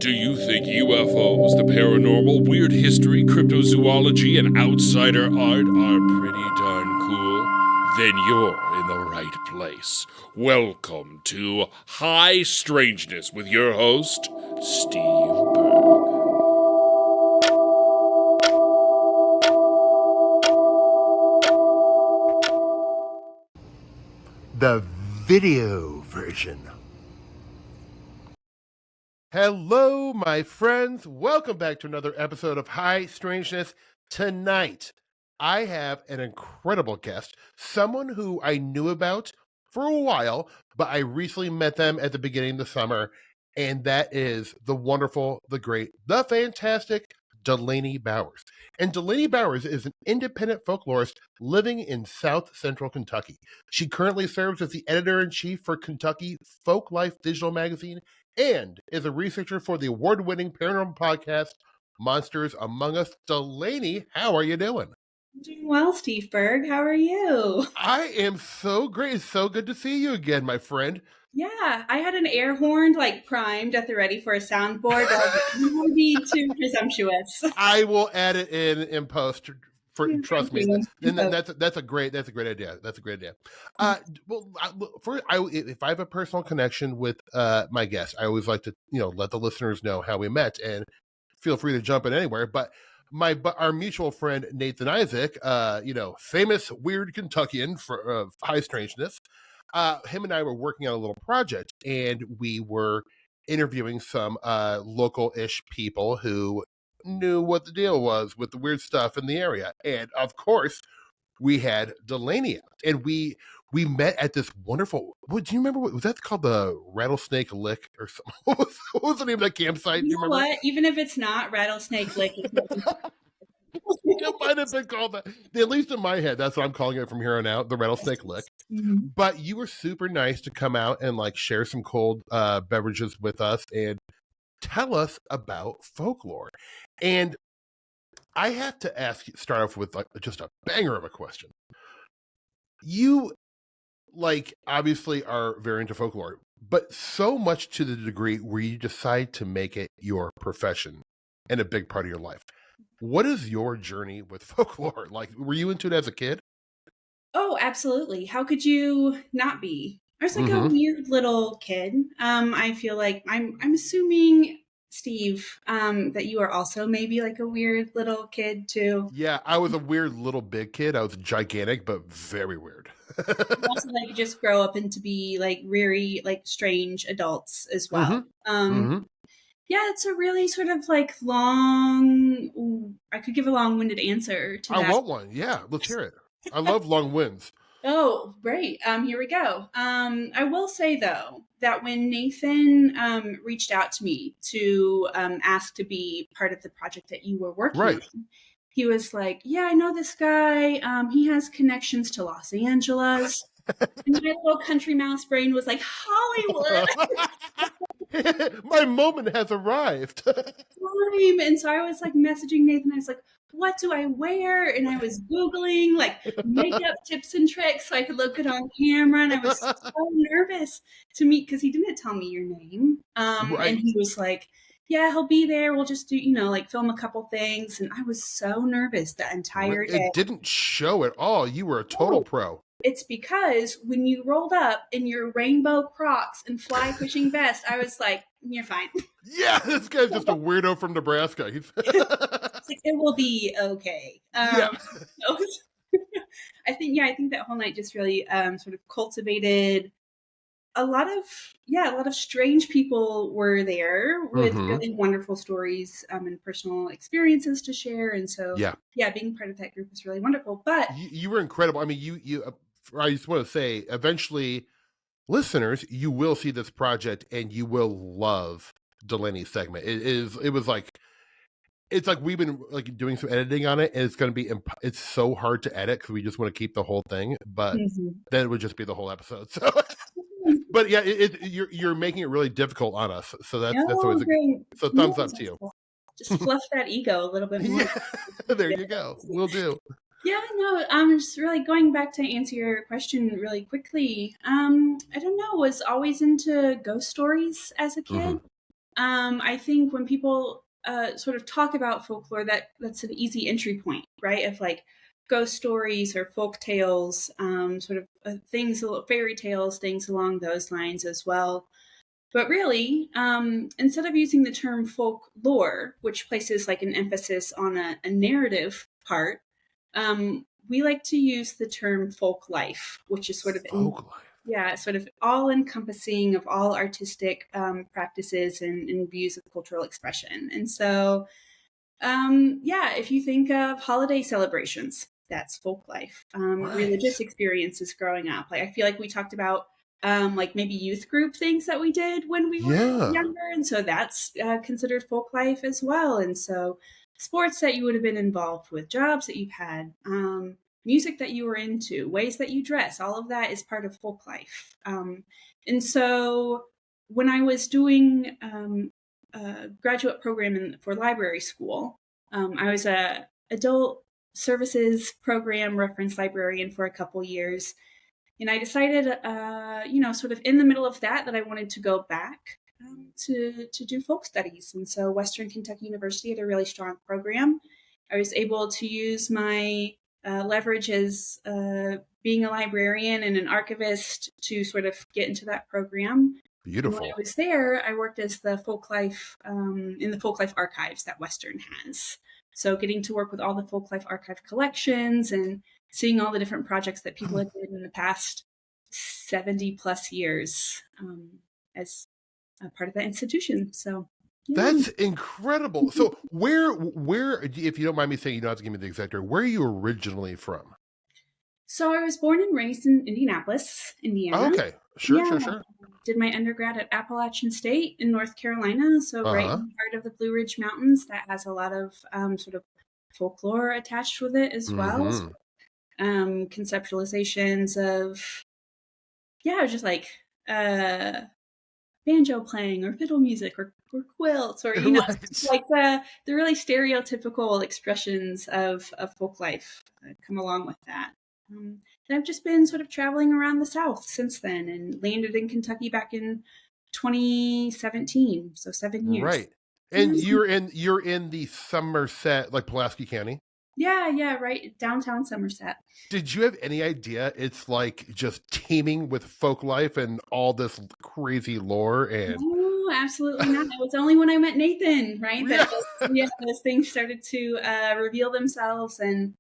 Do you think UFOs, the paranormal, weird history, cryptozoology, and outsider art are pretty darn cool? Then you're in the right place. Welcome to High Strangeness with your host, Steve Berg. The video version. Hello, my friends. Welcome back to another episode of High Strangeness. Tonight, I have an incredible guest, someone who I knew about for a while, but I recently met them at the beginning of the summer, and that is the wonderful, the great, the fantastic Delainy Bowers. And Delainy Bowers is an independent folklorist living in South Central Kentucky. She currently serves as the editor-in-chief for Kentucky Folk Life Digital Magazine and is a researcher for the award-winning paranormal podcast Monsters Among Us. Delainy, how are you doing? I'm doing well, Steve Berg. How are you? I am so great. It's so good to see you again, my friend. Yeah, I had an air horn primed at the ready for a soundboard. I was like, no need too presumptuous. I will add it in post. Trust me, and that's a great idea. That's a great idea. If I have a personal connection with my guest, I always like to let the listeners know how we met, and feel free to jump in anywhere. But our mutual friend Nathan Isaac, famous weird Kentuckian for High Strangeness, him and I were working on a little project, and we were interviewing some local-ish people who knew what the deal was with the weird stuff in the area. And of course, we had Delainy out, and we met at this wonderful. Do you remember what was that called? The Rattlesnake Lick or something? What was the name of that campsite? You Do know you remember? what? Even if it's not Rattlesnake Lick, It might have been called that. At least in my head, that's what I'm calling it from here on out, the Rattlesnake Lick. Mm-hmm. But you were super nice to come out and share some cold beverages with us and tell us about folklore. And I have to start off with just a banger of a question. You obviously are very into folklore, but so much to the degree where you decide to make it your profession and a big part of your life. What is your journey with folklore? Were you into it as a kid? Oh, absolutely. How could you not be? I was a weird little kid. I feel like I'm assuming, Steve, that you are also maybe a weird little kid too. Yeah, I was a weird little big kid. I was gigantic, but very weird. Also just grow up into be very strange adults as well. Yeah, it's a really sort of long. I could give a long-winded answer to that. I want one. Yeah, let's hear it. I love long winds. Oh, great. Here we go. I will say, though, that when Nathan reached out to me to ask to be part of the project that you were working on, he was like, yeah, I know this guy. He has connections to Los Angeles. And my little country mouse brain was like, Hollywood. My moment has arrived. And so I was messaging Nathan. I was like, what do I wear? And I was Googling makeup tips and tricks so I could look good on camera. And I was so nervous to meet because he didn't tell me your name. And he was like, yeah, he'll be there. We'll just do, film a couple things. And I was so nervous the entire day. It didn't show at all. You were a total pro. It's because when you rolled up in your rainbow Crocs and fly fishing vest, I was like, you're fine. Yeah, this guy's just a weirdo from Nebraska. It will be okay. Yeah. I think that whole night just really sort of cultivated a lot of strange people were there with really wonderful stories and personal experiences to share. And so, being part of that group was really wonderful. But you were incredible. I mean, I just want to say, eventually, listeners, you will see this project and you will love Delaney's segment. It's like we've been doing some editing on it, and it's going to be it's so hard to edit because we just want to keep the whole thing, but then it would just be the whole episode. So, but yeah, you're making it really difficult on us. So that's always so thumbs up to you. Just fluff that ego a little bit more. There you go. We'll do. Yeah, no, just really going back to answer your question really quickly. I don't know, was always into ghost stories as a kid. I think when people sort of talk about folklore, that's an easy entry point, right? Of like ghost stories or folk tales, sort of things, fairy tales, things along those lines as well. But really, instead of using the term folklore, which places like an emphasis on a narrative part, we like to use the term folk life, which is sort of Folk life. yeah, sort of all encompassing of all artistic practices and views of cultural expression. And so, yeah, if you think of holiday celebrations, that's folk life. Right. Religious experiences growing up. Like I feel like we talked about like maybe youth group things that we did when we were Yeah. younger, and so that's considered folk life as well. And so sports that you would have been involved with, jobs that you've had, music that you were into, ways that you dress, all of that is part of folk life. And so when I was doing a graduate program for library school, I was a adult services program reference librarian for a couple years, and I decided, sort of in the middle of that I wanted to go back to do folk studies. And so Western Kentucky University had a really strong program. I was able to use my leverage as being a librarian and an archivist to sort of get into that program. And when I Beautiful. was there, I worked as the folk life in the folk life archives that Western has. So getting to work with all the folk life archive collections and seeing all the different projects that people had did in the past 70 plus years as a part of that institution. So yeah. That's incredible. So where, if you don't mind me saying, you don't have to give me the exact area, where are you originally from? So I was born and raised in Indianapolis, Oh, Indiana. okay. Sure, Yeah. sure, sure. Did my undergrad at Appalachian State in North Carolina, so right in Uh-huh. the heart of the Blue Ridge Mountains. That has a lot of sort of folklore attached with it as well. So, Mm-hmm. conceptualizations of just like uh, banjo playing or fiddle music or quilts or Right. like the really stereotypical expressions of folk life come along with that. And I've just been sort of traveling around the South since then and landed in Kentucky back in 2017, so 7 years. Right. Yeah, And you're in the Somerset, like Pulaski County. yeah, right downtown Somerset. Did you have any idea it's like just teeming with folk life and all this crazy lore and No, absolutely not. It was only when I met Nathan, right, that yeah. those things started to reveal themselves, and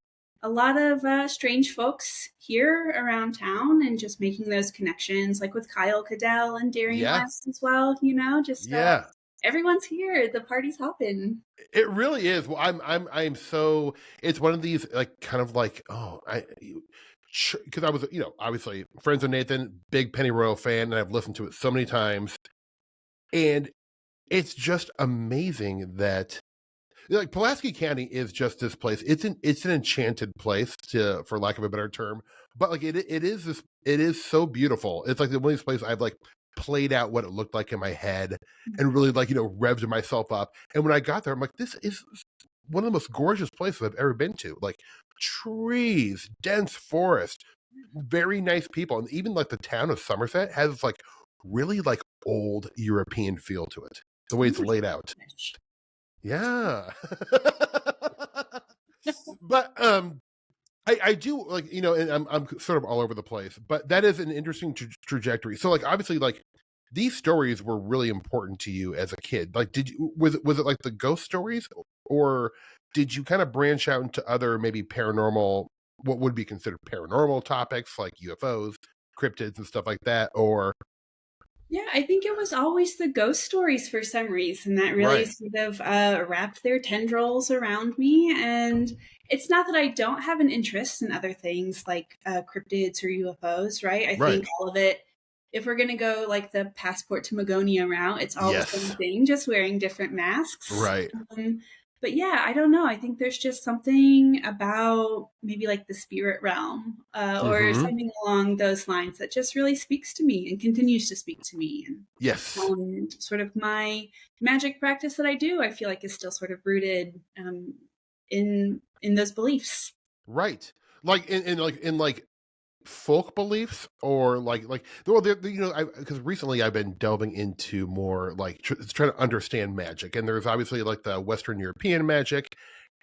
a lot of strange folks here around town, and just making those connections, like with Kyle Cadell and Darian Yeah. West as well. Just Yeah. everyone's here. The party's hopping. It really is. Well, I'm so it's one of these like kind of like because I was obviously friends with Nathan, big Penny Royal fan, and I've listened to it so many times, and it's just amazing that like Pulaski County is just this place. It's an enchanted place to for lack of a better term, but like it is so beautiful. It's like the one of these places I've like played out what it looked like in my head and really like revved myself up. And when I got there, I'm like, this is one of the most gorgeous places I've ever been to. Like trees, dense forest, very nice people, and even like the town of Somerset has like really like old European feel to it. The way Oh it's my laid out. gosh. Yeah. But I do like and I'm sort of all over the place, but that is an interesting trajectory. So like obviously like these stories were really important to you as a kid. Like did you was it like the ghost stories or did you kind of branch out into other maybe paranormal what would be considered paranormal topics like UFOs, cryptids and stuff like that or Yeah, I think it was always the ghost stories for some reason that really right. sort of wrapped their tendrils around me. And it's not that I don't have an interest in other things like cryptids or UFOs, right? I think Right. all of it, if we're going to go like the passport to Magonia route, it's all the same Yes. thing, just wearing different masks. Right. Um, but yeah, I don't know. I think there's just something about maybe like the spirit realm or Mhm. something along those lines that just really speaks to me and continues to speak to me. And Yes. sort of my magic practice that I do, I feel like is still sort of rooted in those beliefs. Right. Like in like folk beliefs or well, because recently I've been delving into more like trying to understand magic, and there's obviously like the Western European magic,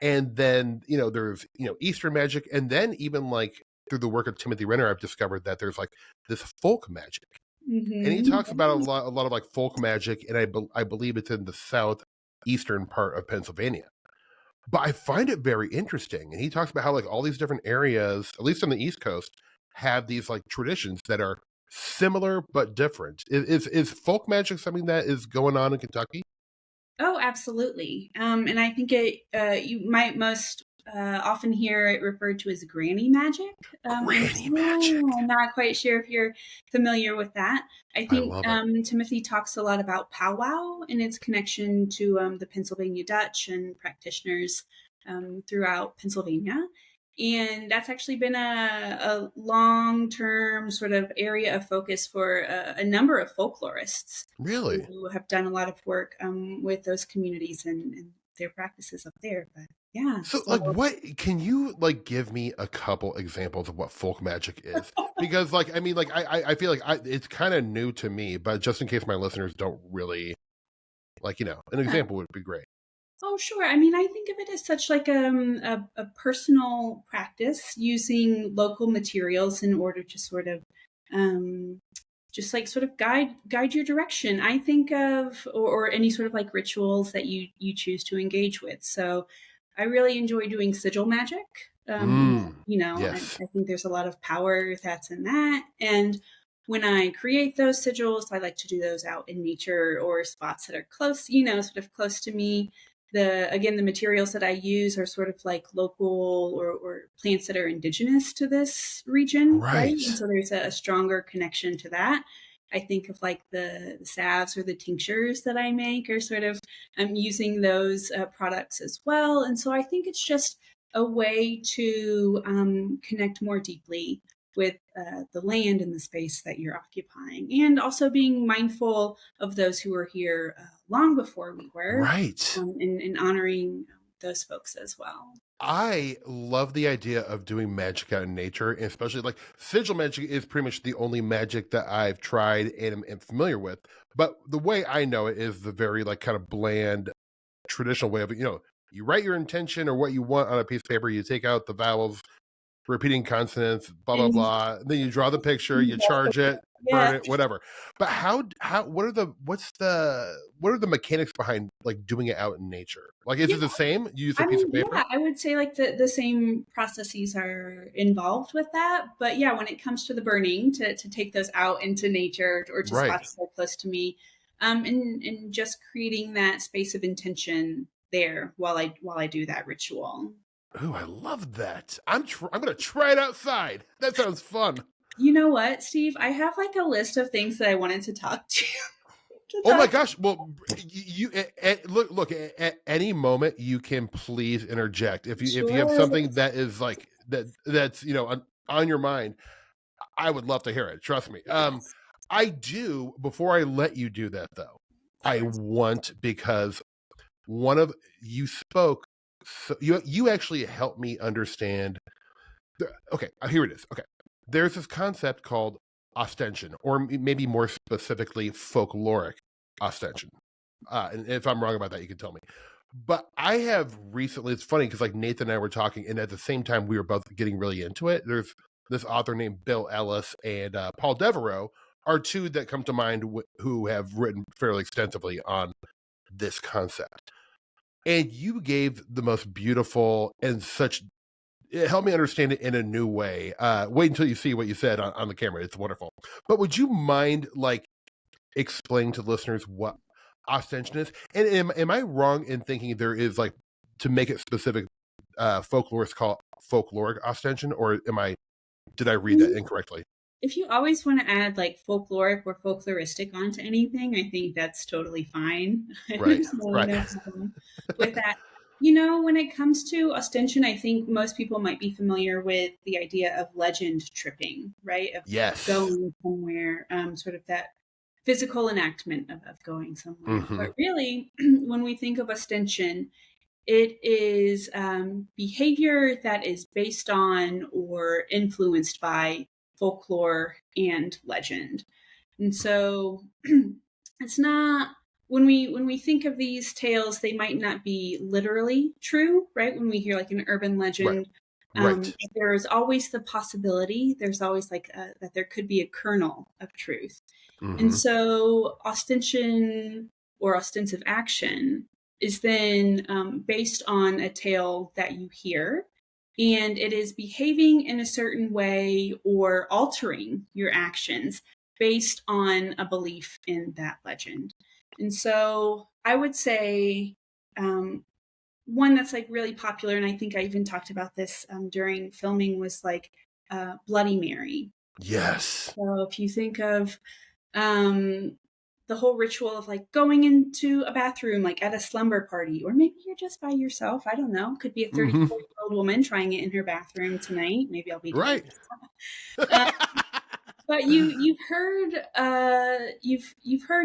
and then there's Eastern magic, and then even like through the work of Timothy Renner, I've discovered that there's like this folk magic, and he talks about Mm-hmm. a lot of like folk magic, and I believe it's in the southeastern part of Pennsylvania. But I find it very interesting. And he talks about how like all these different areas, at least on the East Coast, have these like traditions that are similar but different. Is folk magic something that is going on in Kentucky? Oh, absolutely. And I think you might most often hear it referred to as granny magic. I'm Granny magic. still not quite sure if you're familiar with that. I I think love it. Timothy talks a lot about powwow and its connection to the Pennsylvania Dutch and practitioners throughout Pennsylvania. And that's actually been a long term sort of area of focus for a number of folklorists Really? who have done a lot of work with those communities and their practices up there. But yeah, So like so what can you like give me a couple examples of what folk magic is? Because like I mean like I feel like it's kind of new to me, but just in case my listeners don't really like, an yeah. example would be great. Oh, sure. I mean, I think of it as such like a personal practice using local materials in order to sort of um, just like sort of guide your direction. I think of or any sort of like rituals that you choose to engage with. So I really enjoy doing sigil magic. Mm. I Yes. think there's a lot of power that's in that. And when I create those sigils, I like to do those out in nature or spots that are close, sort of close to me. The materials that I use are sort of like local or plants that are indigenous to this region, right? And Right. so there's a stronger connection to that. I think of like the salves or the tinctures that I make are sort of using those products as well. And so I think it's just a way to connect more deeply with the land and the space that you're occupying, and also being mindful of those who were here long before we were, Right. and honoring those folks as well. I love the idea of doing magic out in nature, and especially like sigil magic is pretty much the only magic that I've tried and am familiar with. But the way I know it is the very like kind of bland traditional way of you write your intention or what you want on a piece of paper, you take out the vowels, repeating consonants, blah blah And blah. Then you draw the picture, you exactly, charge it, yeah. burn it, whatever. But how what are the mechanics behind like doing it out in nature? Like, is Yeah, it the same? You use a I piece mean, of paper, yeah, I would say like the same processes are involved with that. But yeah, when it comes to the burning, to take those out into nature or to right? spots that are close to me, and just creating that space of intention there while I do that ritual. Ooh, I love that. I'm gonna try it outside. That sounds fun. You know what, Steve? I have like a list of things that I wanted to talk to to Oh my talk. gosh! Well, look. At any moment, you can please interject if you have Sure. something that is like that's on your mind. I would love to hear it. Trust me. Yes. I do. Before I let you do that, though, I Sure. want because one of you spoke. So you actually helped me understand. Okay, here it is. Okay, there's this concept called ostension, or maybe more specifically, folkloric ostension. And if I'm wrong about that, you can tell me. But I have recently, it's funny because like Nathan and I were talking, and at the same time, we were both getting really into it. There's this author named Bill Ellis and Paul Devereaux are two that come to mind who have written fairly extensively on this concept. And you gave the most beautiful and such it helped me understand it in a new way. Wait until you see what you said on the camera. It's wonderful. But would you mind like explaining to listeners what ostension is? And am I wrong in thinking there is like to make it specific folklorists call folkloric ostension, or did I read that incorrectly? If you always want to add like folkloric or folkloristic onto anything, I think that's totally fine. Right. There's Right. no problem with that. When it comes to ostension, I think most people might be familiar with the idea of legend tripping, right? Of Yes. going somewhere, sort of that physical enactment of going somewhere. Hmm. But really, when we think of ostension, it is behavior that is based on or influenced by folklore and legend. And so it's not, when we think of these tales, they might not be literally true, right? When we hear like an urban legend, Right. there's always the possibility, there's always like that there could be a kernel of truth. And Hmm. so ostension or ostensive action is then based on a tale that you hear, and it is behaving in a certain way or altering your actions based on a belief in that legend. And so I would say one that's like really popular, and I think I even talked about this during filming, was like Bloody Mary. Yes. So if you think of um, the whole ritual of like going into a bathroom, like at a slumber party, or maybe you're just by yourself. I don't know. Could be a 34 Hmm. year old woman trying it in her bathroom tonight. Maybe I'll be Right. jealous. Uh, but you've heard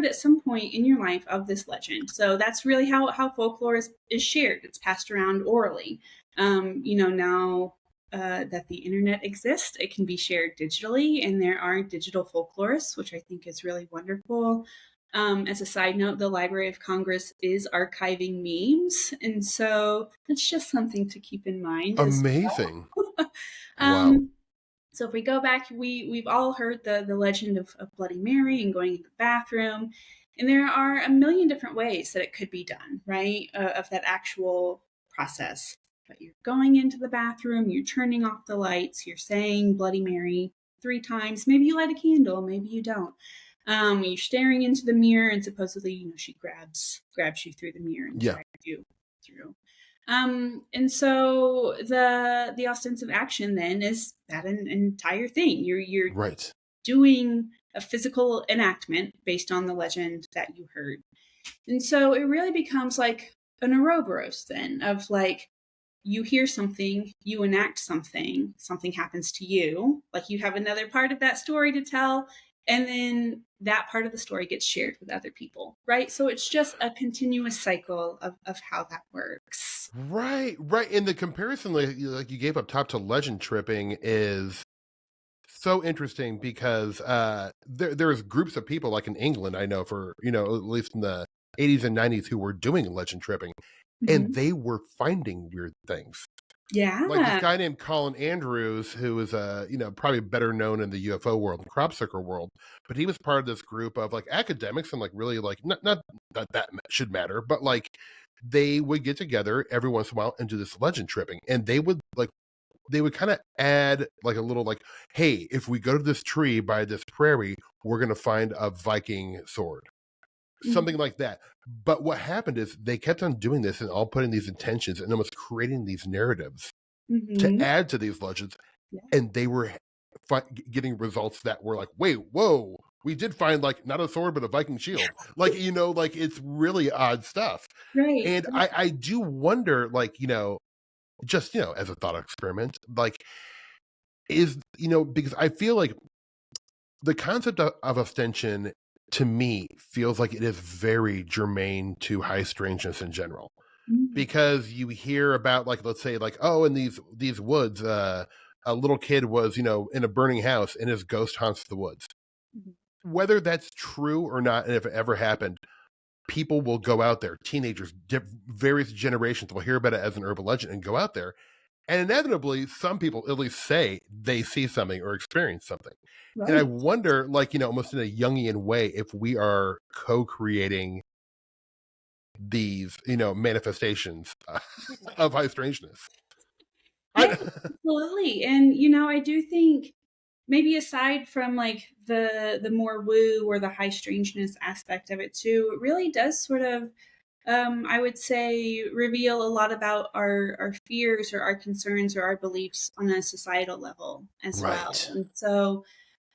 at some point in your life of this legend. So that's really how folklore is shared. It's passed around orally. Now that the internet exists, it can be shared digitally, and there are digital folklorists, which I think is really wonderful. As a side note, the Library of Congress is archiving memes, and so that's just something to keep in mind as Amazing. well. Wow. So if we go back, we've all heard the legend of Bloody Mary and going into the bathroom, and there are a million different ways that it could be done, right? Of that actual process. But you're going into the bathroom, you're turning off the lights, you're saying Bloody Mary 3 times. Maybe you light a candle, maybe you don't. You're staring into the mirror, and supposedly, she grabs you through the mirror and Yeah. drags you through. And so the ostensive action then is that an entire thing. You're Right. doing a physical enactment based on the legend that you heard. And so it really becomes like an Ouroboros then, of like, you hear something, you enact something, something happens to you, like you have another part of that story to tell, and then that part of the story gets shared with other people, right? So it's just a continuous cycle of how that works. Right. Right. And the comparison, like you gave up top to legend tripping, is so interesting because there's groups of people like in England, I know, for at least in the 80s and 90s, who were doing legend tripping, and Mhm. they were finding weird things. Like this Yeah. guy named Colin Andrews, who is probably better known in the UFO world, the crop circle world, but he was part of this group of like academics, and like really like not that should matter, but like they would get together every once in a while and do this legend tripping, and they would kind of add like a little like, hey, if we go to this tree by this prairie, we're going to find a Viking sword, something Mhm. like that. But what happened is they kept on doing this and all putting these intentions and almost creating these narratives to Mhm. add to these legends, Yeah. and they were getting results that were like, wait, whoa, we did find like not a sword but a Viking shield, like like it's really odd stuff. Right. And I do wonder, like just as a thought experiment, like is because I feel like the concept of ostension to me feels like it is very germane to high strangeness in general, Mm. because you hear about, like, let's say, like, oh, in these woods, a little kid was in a burning house and his ghost haunts the woods. Mhm. Whether that's true or not, and if it ever happened, people will go out there, teenagers, various generations will hear about it as an urban legend and go out there, and inevitably some people at least say they see something or experience something. And I Right. wonder, like, almost in a Jungian way, if we are co-creating these manifestations of high strangeness. Yeah, I, absolutely. And I do think, maybe aside from like the more woo or the high strangeness aspect of it too, it really does sort of, I would say, reveal a lot about our fears or our concerns or our beliefs on a societal level as well. right. And so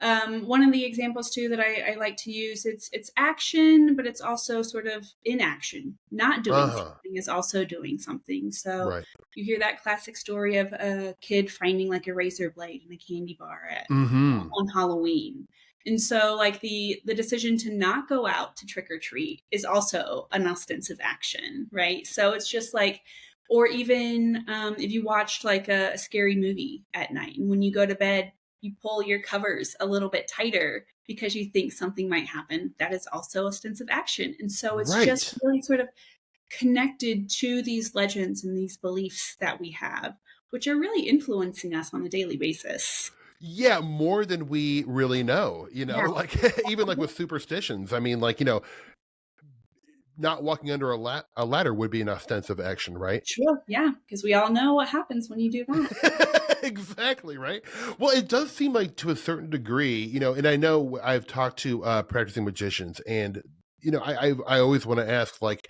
one of the examples too that I like to use, it's action, but it's also sort of inaction. Not doing Uh-huh. something is also doing something. So Right. you hear that classic story of a kid finding like a razor blade in a candy bar Mhm. on Halloween. And so like the decision to not go out to trick or treat is also an ostensive action, right? So it's just like, or even if you watched like a scary movie at night, and when you go to bed, you pull your covers a little bit tighter because you think something might happen. That is also ostensive action. And so it's just Right. really sort of connected to these legends and these beliefs that we have, which are really influencing us on a daily basis. Yeah, more than we really know, Yeah, like even like with superstitions. I mean, like, not walking under a ladder would be an ostensive action, right? sure. Yeah, because we all know what happens when you do that. Exactly, right? Well, it does seem like to a certain degree, and I know I've talked to practicing magicians, and I always want to ask, like,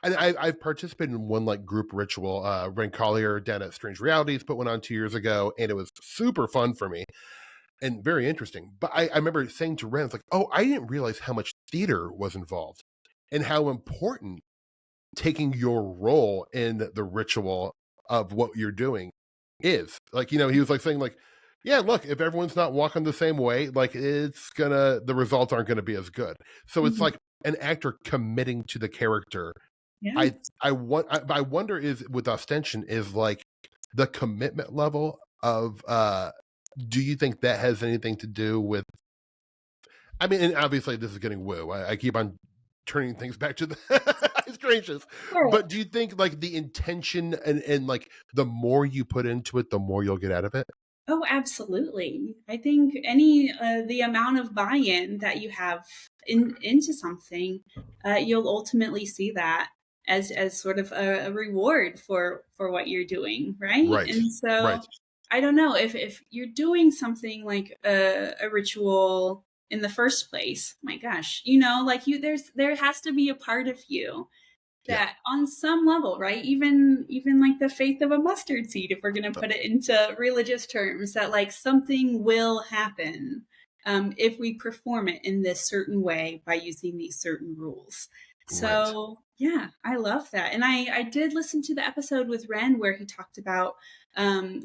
and I've participated in one like group ritual. Ren Collier down at Strange Realities put one on 2 years ago, and it was super fun for me and very interesting. But I remember saying to Ren, it's like, oh, I didn't realize how much theater was involved and how important taking your role in the ritual of what you're doing is. Like, he was like saying, like, yeah, look, if everyone's not walking the same way, like the results aren't gonna be as good. So it's Mhm. like an actor committing to the character. Yeah. I wonder is with ostension is like the commitment level of do you think that has anything to do with, I mean, and obviously this is getting woo. I keep on turning things back to the strangeness. Sure. But do you think like the intention and like the more you put into it, the more you'll get out of it? Oh, absolutely. I think the amount of buy-in that you have into something, you'll ultimately see that as sort of a reward for what you're doing, right? Right. And so Right. I don't know if you're doing something like a ritual in the first place. My gosh, like there has to be a part of you Yeah. that on some level, right, even like the faith of a mustard seed, if we're going to put it into religious terms, that like something will happen if we perform it in this certain way by using these certain rules. Right. So yeah, I love that. And I did listen to the episode with Ren where he talked about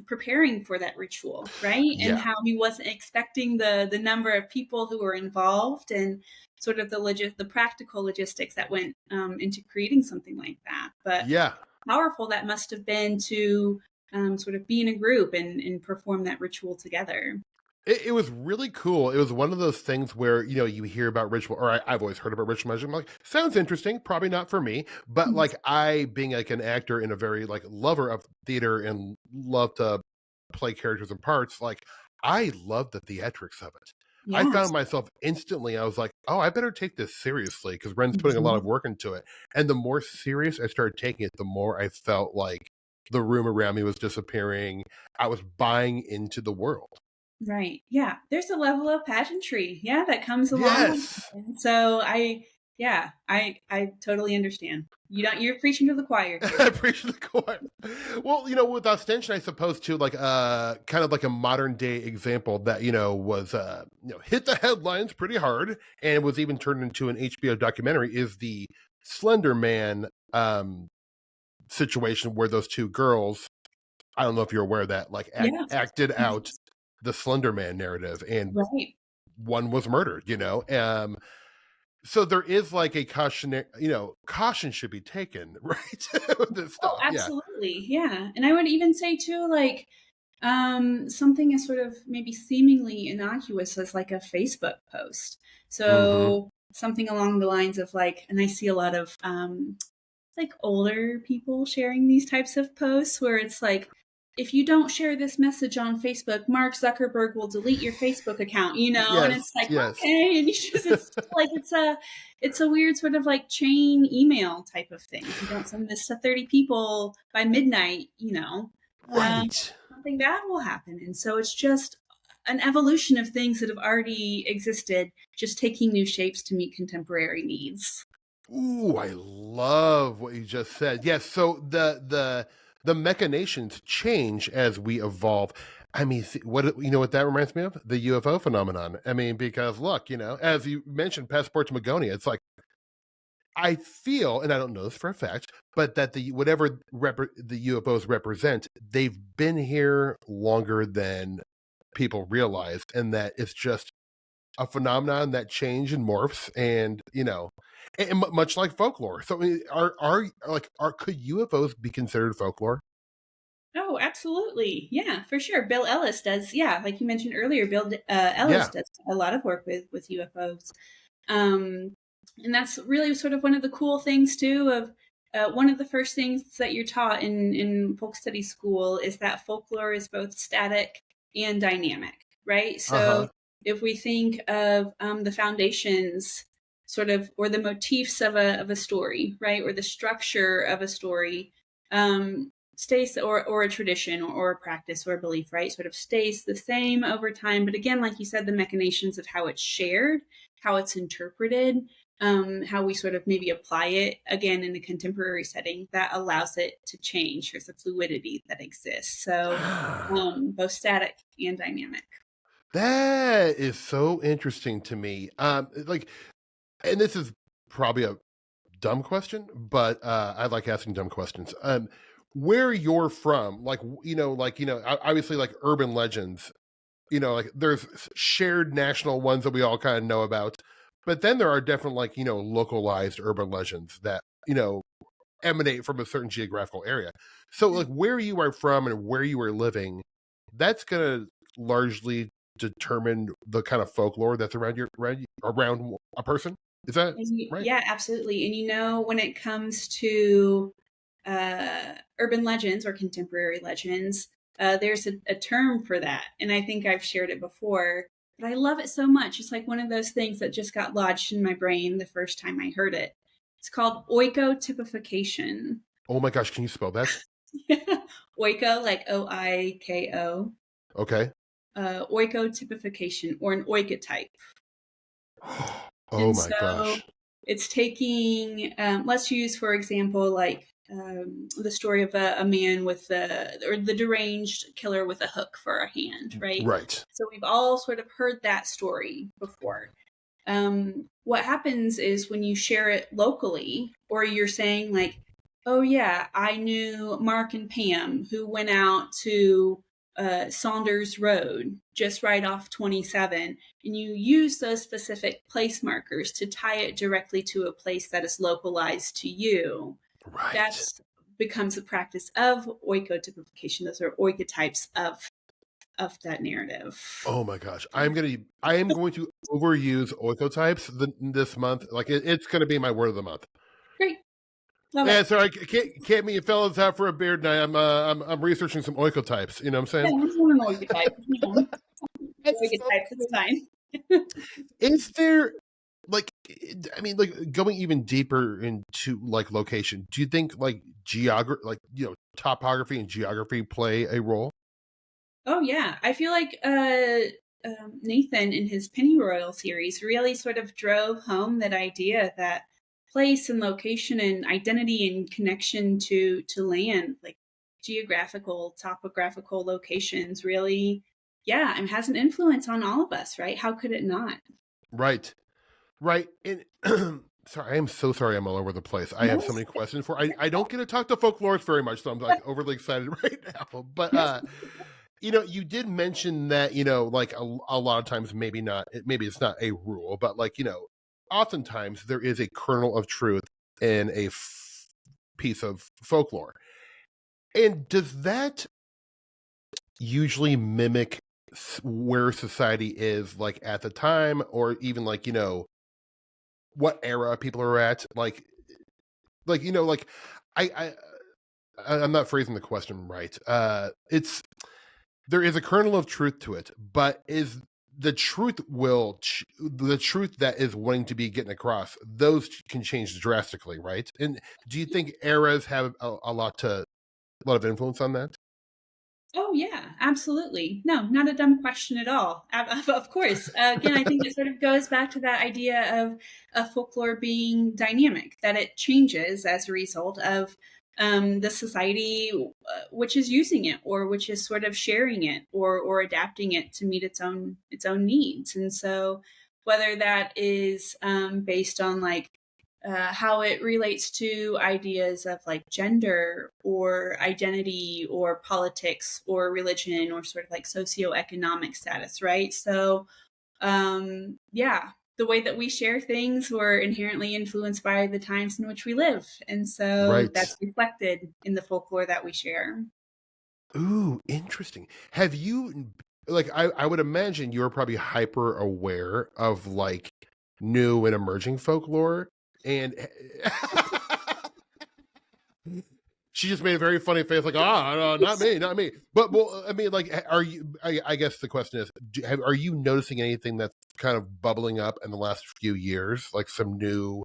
preparing for that ritual, right, and Yeah. how he wasn't expecting the number of people who were involved, and sort of the practical logistics that went into creating something like that. But Yeah. powerful that must have been to sort of be in a group and perform that ritual together. It was really cool. It was one of those things where, you hear about ritual, or I've always heard about ritual magic. I'm like, sounds interesting. Probably not for me. But like I, being like an actor and a very like lover of theater and love to play characters and parts, like I love the theatrics of it. I found Yes. myself instantly, I was like, oh, I better take this seriously because Ren's putting a lot Mhm. of work into it. And the more serious I started taking it, the more I felt like the room around me was disappearing. I was buying into the world. Right. Yeah. There's a level of pageantry, yeah, that comes along with Yes. it. And so yeah, I totally understand. You're preaching to the choir I here. appreciate the coin. Well, with ostension, I suppose too, like kind of like a modern day example that was hit the headlines pretty hard and was even turned into an HBO documentary is the Slender Man situation where those two girls, I don't know if you're aware of that, like Yes. acted out Yes. the Slender Man narrative, and Right. one was murdered. So there is like a caution should be taken, right? With this Oh, stuff. Yeah. absolutely. Yeah. And I would even say too, like, something as sort of maybe seemingly innocuous as like a Facebook post. Mm-hmm. So something along the lines of like, and I see a lot of like older people sharing these types of posts where it's like, if you don't share this message on Facebook, Mark Zuckerberg will delete your Facebook account, and Yes, it's like, yes. okay, and it's like it's a weird sort of like chain email type of thing. If you don't send this to 30 people by midnight, um, Right. something bad will happen. And so it's just an evolution of things that have already existed, just taking new shapes to meet contemporary needs. Ooh, I love what you just said. Yes, so the machinations change as we evolve. I mean, what that reminds me of? The UFO phenomenon. I mean, because look, as you mentioned, Passport to Magonia, it's like I feel, and I don't know this for a fact, but that the whatever the UFOs represent, they've been here longer than people realize, and that it's just a phenomenon that change and morphs, and much like folklore. So, I mean, are could UFOs be considered folklore? Oh, absolutely. Yeah, for sure. Bill Ellis does. Yeah, like you mentioned earlier, Bill Ellis Yeah. does a lot of work with UFOs. Um, and that's really sort of one of the cool things too of one of the first things that you're taught in folk study school is that folklore is both static and dynamic, right? Uh-huh. So if we think of the foundations sort of or the motifs of a story, right? Or the structure of a story, stays or a tradition or a practice or a belief, right? Sort of stays the same over time. But again, like you said, the machinations of how it's shared, how it's interpreted, how we sort of maybe apply it again in a contemporary setting that allows it to change. There's a fluidity that exists. So both static and dynamic. That is so interesting to me. Like, and this is probably a dumb question, but I like asking dumb questions. Where you're from, like obviously, like urban legends. Like there's shared national ones that we all kind of know about, but then there are different, like localized urban legends that emanate from a certain geographical area. So, like where you are from and where you are living, that's gonna largely determine the kind of folklore that's around a person. Is that right? Yeah, absolutely. And when it comes to urban legends or contemporary legends, there's a term for that. And I think I've shared it before, but I love it so much. It's like one of those things that just got lodged in my brain the first time I heard it. It's called oikotypification. Oh my gosh, can you spell that? Oiko, like Oiko, Okay. oikotypification or an oikotype. Oh And my so gosh. it's taking, let's use, for example, like the story of a man with the deranged killer with a hook for a hand, right? Right. So we've all sort of heard that story before. What happens is when you share it locally, or you're saying like, "Oh yeah, I knew Mark and Pam who went out to Saunders Road, just right off 27," and you use those specific place markers to tie it directly to a place that is localized to you. Right. That's becomes a practice of oikotypification. Those are oikotypes of that narrative. Oh my gosh. I am going to overuse oikotypes this month. Like it's gonna be my word of the month. Great, love Yeah, it. so I can't meet you fellas out for a beer tonight. I'm researching some oikotypes. You know what I'm Yeah, saying? I'm doing an oikotype. That's so Oikotypes, it's cool. fine. Is there like I mean like going even deeper into like location, do you think like geography like topography and geography play a role? Oh yeah, I feel like Nathan in his Pennyroyal series really sort of drove home that idea that place and location and identity and connection to land, like geographical, topographical locations, really, yeah, and has an influence on all of us, right? How could it not? Right. Right. And sorry, I am so sorry I'm all over the place. I have No, so many questions for I don't get to talk to folklorists very much, so I'm like overly excited right now. But no. you did mention that, like a lot of times maybe it's not a rule, but like, oftentimes there is a kernel of truth in a piece of folklore. And does that usually mimic where society is like at the time, or even like, what era people are at? Like, like I I'm not phrasing the question right. It's there is a kernel of truth to it, but is the truth that is wanting to be getting across, those can change drastically, right? And do you think eras have a lot of influence on that? Oh yeah, absolutely. No, not a dumb question at all. Of course. Again, I think it sort of goes back to that idea of folklore being dynamic, that it changes as a result of the society which is using it, or which is sort of sharing it, or adapting it to meet its own needs. And so, whether that is based on like how it relates to ideas of like gender or identity or politics or religion or sort of like socioeconomic status, right? So, yeah, the way that we share things were inherently influenced by the times in which we live. And so Right. that's reflected in the folklore that we share. Ooh, interesting. Have you like I would imagine you're probably hyper aware of like new and emerging folklore and she just made a very funny face like no, not me, not me. But well, I mean like are you I guess the question is are you noticing anything that's kind of bubbling up in the last few years like some new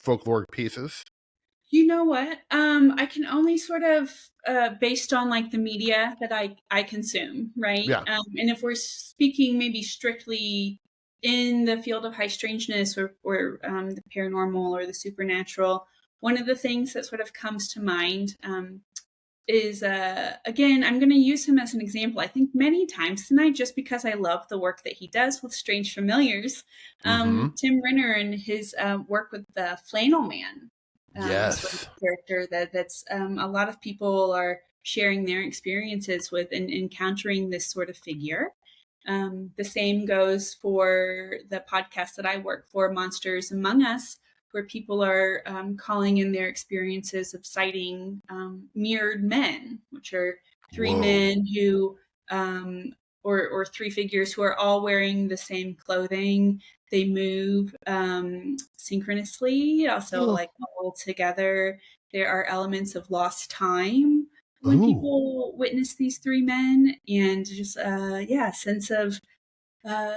folkloric pieces? You know what? I can only sort of based on like the media that I consume, right? Yeah. And if we're speaking maybe strictly in the field of high strangeness or the paranormal or the supernatural, one of the things that sort of comes to mind is again, I'm going to use him as an example. I think many times tonight, just because I love the work that he does with Strange Familiars. Mm-hmm. Tim Renner and his work with the Flannel Man sort of Yes. character that's a lot of people are sharing their experiences with and encountering this sort of figure. The same goes for the podcast that I work for, Monsters Among Us, where people are calling in their experiences of sighting mirrored men, which are three Whoa. men who, or three figures who are all wearing the same clothing. They move synchronously, also like all together. There are elements of lost time when Ooh. people witness these three men, and just yeah, sense of uh,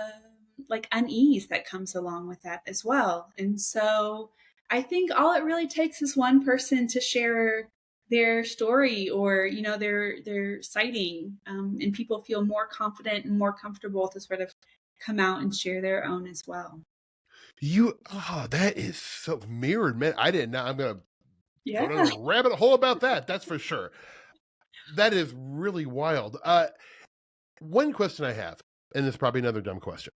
like unease that comes along with that as well. And so I think all it really takes is one person to share their story or their sighting, and people feel more confident and more comfortable to sort of come out and share their own as well. That is so mirrored, man. I didn't know. I'm gonna go down Yeah. a rabbit hole about that. That's for sure. That is really wild. One question I have, and it's probably another dumb question.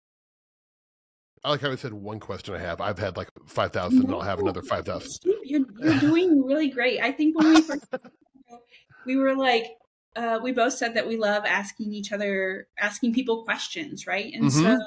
I like how I said one question I have. I've had like 5,000, and I'll No, have another 5,000. you're doing really great. I think when we first we were like we both said that we love asking people questions, right? And so Mm-hmm.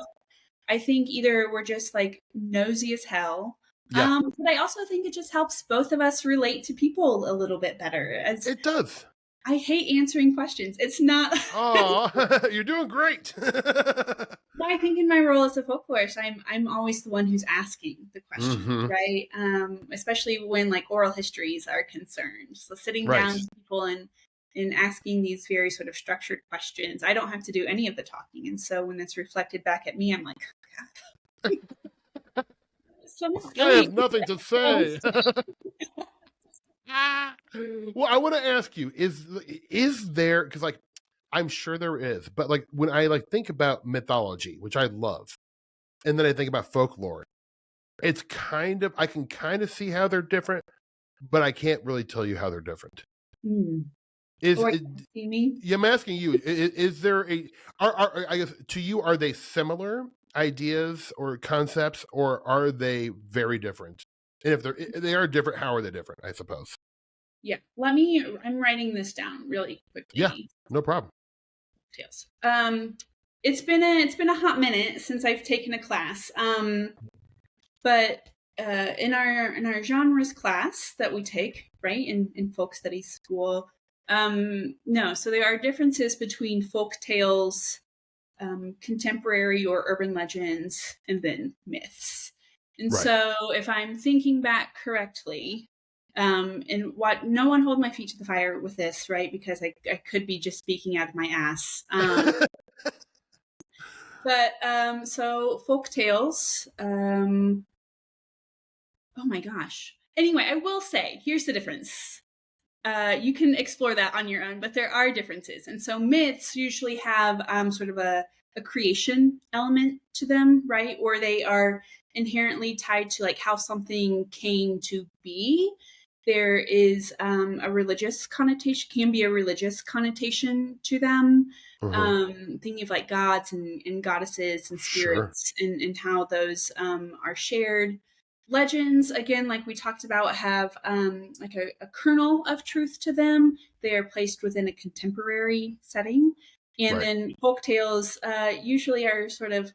I think either we're just like nosy as hell, Yeah, but I also think it just helps both of us relate to people a little bit better. As it does. I hate answering questions. It's not. Oh, you're doing great. I think in my role as a folklorist, I'm always the one who's asking the question, Mm-hmm. right? Especially when like oral histories are concerned. So sitting down Right. with people and asking these very sort of structured questions, I don't have to do any of the talking, and so when it's reflected back at me, I'm like, God, so I silly. have nothing to say. Well, I want to ask you: is there? Because like, I'm sure there is, but like when I like think about mythology, which I love, and then I think about folklore, it's kind of I can kind of see how they're different, but I can't really tell you how they're different. Hmm. Is Or it, see me? yeah, I'm asking you: is there a I guess to you are they similar ideas or concepts, or are they very different? And if they are different, how are they different? I suppose. Yeah. Let me. I'm writing this down really Yeah, quickly. no problem. Details. It's been a hot minute since I've taken a class. But in our genres class that we take, right, in folk studies school, no, so there are differences between folk tales, contemporary or urban legends, and then myths. And Right. so if I'm thinking back correctly, and what no one hold my feet to the fire with this, right? Because I could be just speaking out of my ass. But so folk tales, oh my gosh. Anyway, I will say, here's the difference. You can explore that on your own, but there are differences. And so myths usually have sort of a creation element to them, right? Or they are inherently tied to like how something came to be. There is a religious connotation, can be a religious connotation to them. Hmm. Thinking of like gods and goddesses and Sure. spirits and how those are shared. Legends, again, like we talked about, have like a kernel of truth to them. They are placed within a contemporary setting. And Right. then folk tales usually are sort of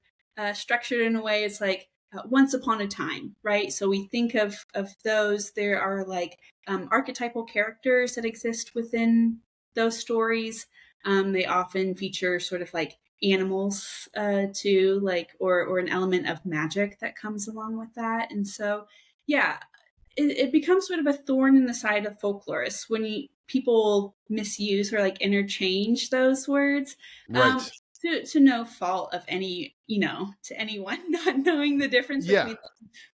structured in a way it's like once upon a time, right? So we think of those. There are like archetypal characters that exist within those stories. They often feature sort of like animals too, like or an element of magic that comes along with that. And so, yeah, it becomes sort of a thorn in the side of folklorists when people misuse or like interchange those words. Um, Right. to no fault of any, to anyone not knowing the difference Yeah. between,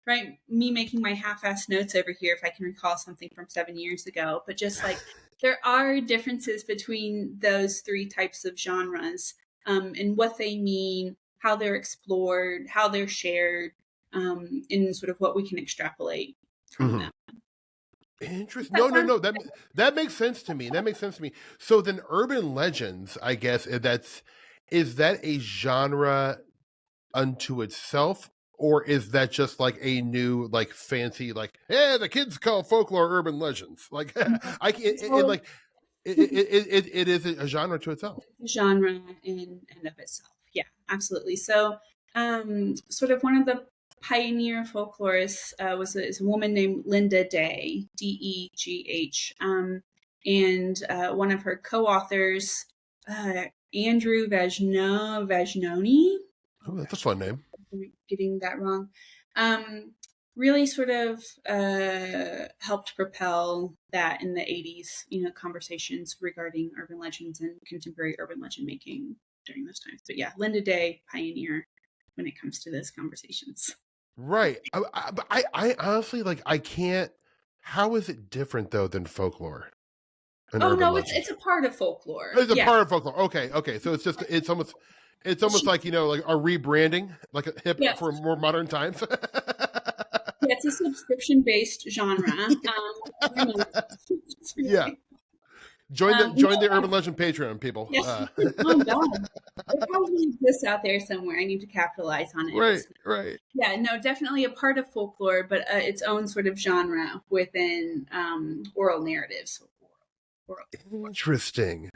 right, me making my half-assed notes over here if I can recall something from 7 years ago, but just like there are differences between those three types of genres, and what they mean, how they're explored, how they're shared, and sort of what we can extrapolate from them. Interesting. No. That makes sense to me. That makes sense to me. So then, urban legends, I guess is that a genre unto itself, or is that just like a new like fancy like the kids call folklore urban legends? Like I can So, like it is a genre to itself. genre in and of itself. Yeah, absolutely. So, sort of one of the pioneer folklorists is a woman named Linda Day, Degh, and one of her co-authors, Andrew Vagnoni. Oh, that's a fun name. I'm getting that wrong. Really sort of helped propel that in the 80s, conversations regarding urban legends and contemporary urban legend making during those times. But yeah, Linda Day, pioneer when it comes to those conversations. Right. I honestly like I can't. How is it different though than folklore? An Oh urban no, legend. it's a part of folklore. It's a Yeah. part of folklore. Okay. So it's almost like like a rebranding, like a hip Yeah. for more modern times. Yeah, it's a subscription based genre. Yeah. Join the urban legend Patreon, people. Yes. Oh God. It probably exists out there somewhere. I need to capitalize on it. Right. Yeah, no, definitely a part of folklore, but its own sort of genre within oral narratives. Interesting.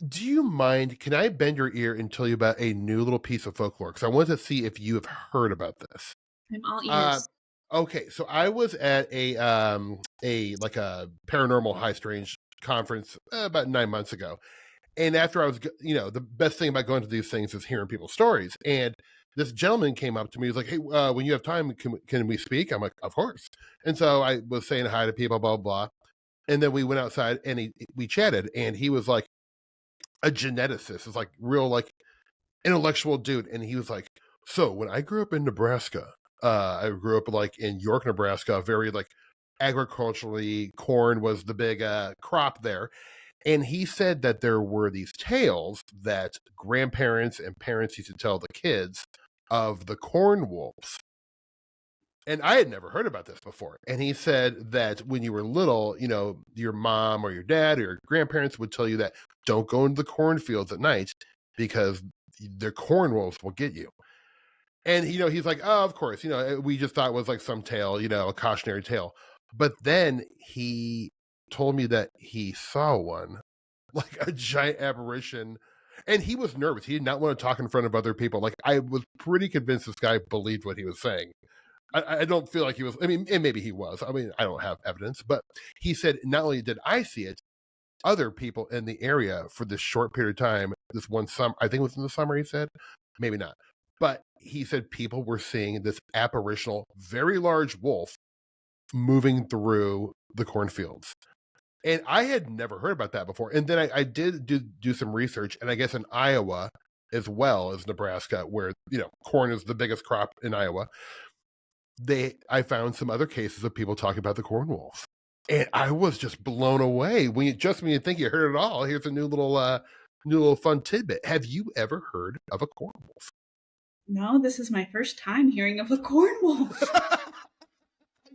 Do you mind? Can I bend your ear and tell you about a new little piece of folklore? Because I wanted to see if you have heard about this. I'm all ears. Okay, so I was at a like a paranormal high strange conference about 9 months ago, and after I was, the best thing about going to these things is hearing people's stories. And this gentleman came up to me. He was like, "Hey, when you have time, can we speak?" I'm like, "Of course." And so I was saying hi to people, blah blah blah. And then we went outside and we chatted, and he was like a geneticist, is like real like intellectual dude, and he was like, "So when I grew up in Nebraska, I grew up like in York, Nebraska, very like agriculturally, corn was the big crop there." And he said that there were these tales that grandparents and parents used to tell the kids of the corn wolves. And I had never heard about this before. And he said that when you were little, your mom or your dad or your grandparents would tell you that don't go into the cornfields at night because the corn wolves will get you. And, he's like, "Oh, of course, we just thought it was like some tale, a cautionary tale." But then he told me that he saw one, like a giant apparition. And he was nervous. He did not want to talk in front of other people. Like, I was pretty convinced this guy believed what he was saying. I don't feel like he was. I mean, and maybe he was. I mean, I don't have evidence. But he said not only did I see it, other people in the area for this short period of time, this one summer, I think it was in the summer, he said, maybe not. But he said people were seeing this apparitional, very large wolf moving through the cornfields. And I had never heard about that before. And then I did do some research, and I guess in Iowa as well as Nebraska, where, corn is the biggest crop in Iowa, I found some other cases of people talking about the corn wolf. And I was just blown away. When you think you heard it all, here's a new little fun tidbit. Have you ever heard of a corn wolf? No, this is my first time hearing of a corn wolf.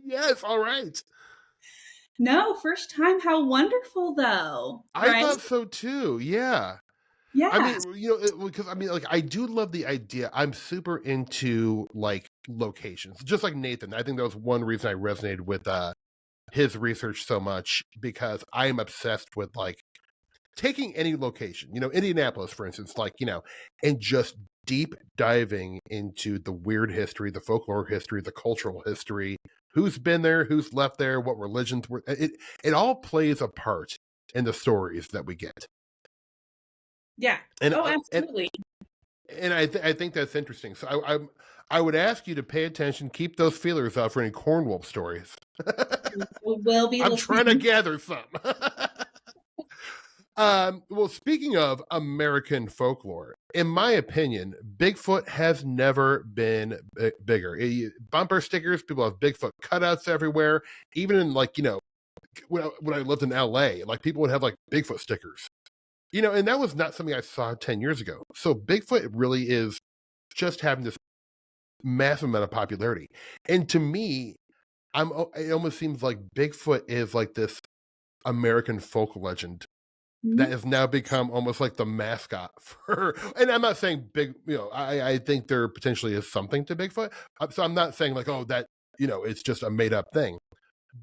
Yes, all right. No, first time. How wonderful, though. I thought so too. Yeah. Yeah. I mean, because like I do love the idea. I'm super into like locations, just like Nathan. I think that was one reason I resonated with his research so much, because I am obsessed with like taking any location, Indianapolis, for instance, like, and just deep diving into the weird history, the folklore history, the cultural history, who's been there, who's left there, what religions were. It all plays a part in the stories that we get. Yeah. And Oh, absolutely. and I think that's interesting. So I would ask you to pay attention, keep those feelers out for any Cornwall stories. We'll be I'm trying to listening. gather some. Well, speaking of American folklore, in my opinion, Bigfoot has never been bigger. Bumper stickers, people have Bigfoot cutouts everywhere. Even in when I lived in LA, like people would have like Bigfoot stickers. And that was not something I saw 10 years ago. So Bigfoot really is just having this massive amount of popularity. And to me, it almost seems like Bigfoot is like this American folk legend that has now become almost like the mascot for, and I'm not saying I think there potentially is something to Bigfoot. So I'm not saying like, oh, that, it's just a made up thing.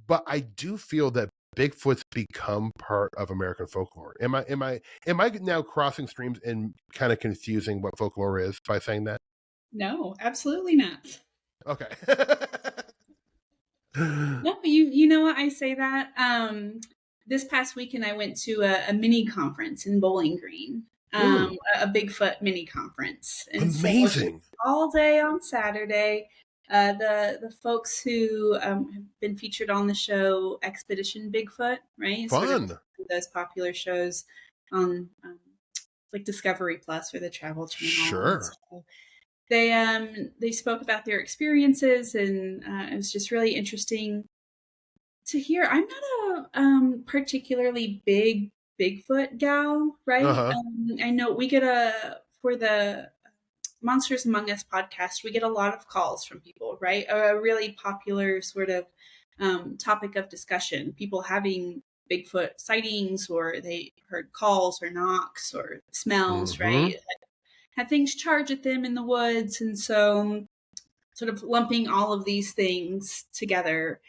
But I do feel that Bigfoot's become part of American folklore. Am I now crossing streams and kind of confusing what folklore is by saying that? No, absolutely not. Okay. No, you know what, I say that. This past weekend I went to a mini conference in Bowling Green. A Bigfoot mini conference. And amazing. So all day on Saturday. The folks who have been featured on the show Expedition Bigfoot, right? Fun. Sort of those popular shows on like Discovery Plus or the Travel Channel. Sure. So they spoke about their experiences, and it was just really interesting to hear. I'm not a particularly big Bigfoot gal, right? Uh-huh. I know we get for the Monsters Among Us podcast, we get a lot of calls from people, right? A really popular sort of topic of discussion, people having Bigfoot sightings, or they heard calls or knocks or smells, right? Had things charge at them in the woods. And so sort of lumping all of these things together.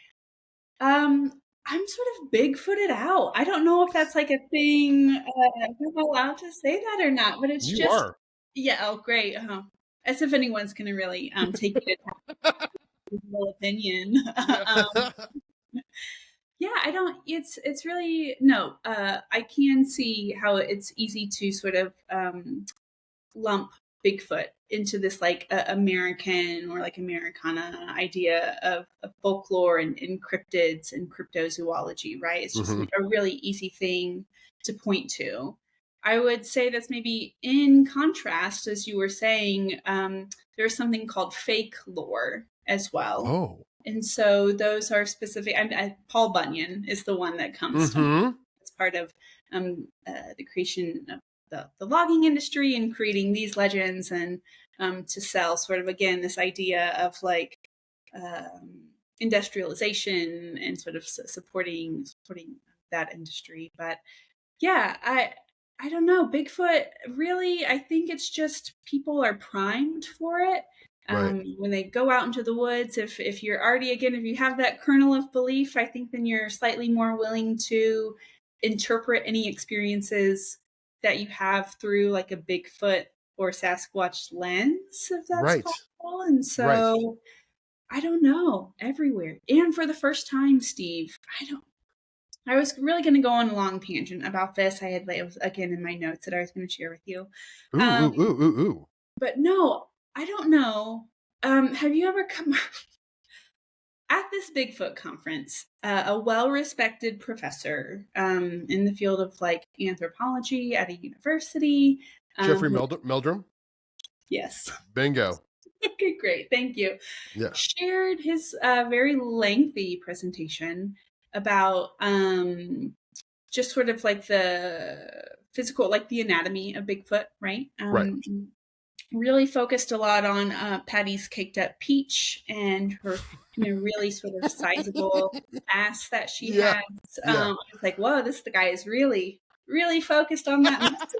I'm sort of Bigfooted out. I don't know if that's like a thing. If I'm allowed to say that or not, but it's You are. Yeah. Oh, great. As if anyone's going to really take it as a opinion. Yeah, I don't. It's really no. I can see how it's easy to sort of lump Bigfoot into this like American or like Americana idea of folklore and cryptids and cryptozoology, right? It's just a really easy thing to point to. I would say that's maybe in contrast, as you were saying, there's something called fake lore as well. Oh. And so those are specific. Paul Bunyan is the one that comes to mind. It's part of the creation of the logging industry and creating these legends, and to sell sort of, again, this idea of like industrialization and sort of supporting that industry. But yeah, I don't know. Bigfoot, really, I think it's just people are primed for it. Right. When they go out into the woods, if you're already, again, if you have that kernel of belief, I think then you're slightly more willing to interpret any experiences that you have through like a Bigfoot or Sasquatch lens, if that's possible. And so I don't know, everywhere. And for the first time, Steve, I was really going to go on a long tangent about this. I had, again, in my notes that I was going to share with you. Ooh. But no, I don't know. Have you ever come at this Bigfoot conference? A well-respected professor in the field of like anthropology at a university. Jeffrey Meldrum? Yes. Bingo. Okay, great. Thank you. Yeah. Shared his very lengthy presentation about just sort of like the physical, like the anatomy of Bigfoot, right? Right. Really focused a lot on Patty's caked up peach and her really sort of sizable ass that she has. It's like, whoa, the guy is really, really focused on that.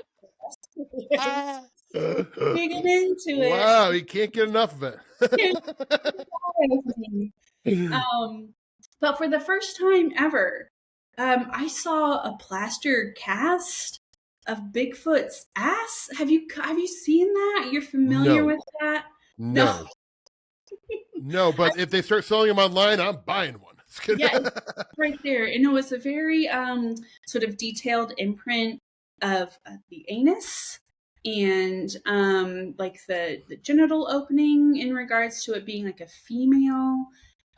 Digging into it. Wow, you can't get enough of it. But for the first time ever, I saw a plaster cast of Bigfoot's ass. Have you seen that? You're familiar with that? No. No, but if they start selling them online, I'm buying one. Yeah, it's right there. And it was a very sort of detailed imprint of the anus and like the genital opening in regards to it being like a female.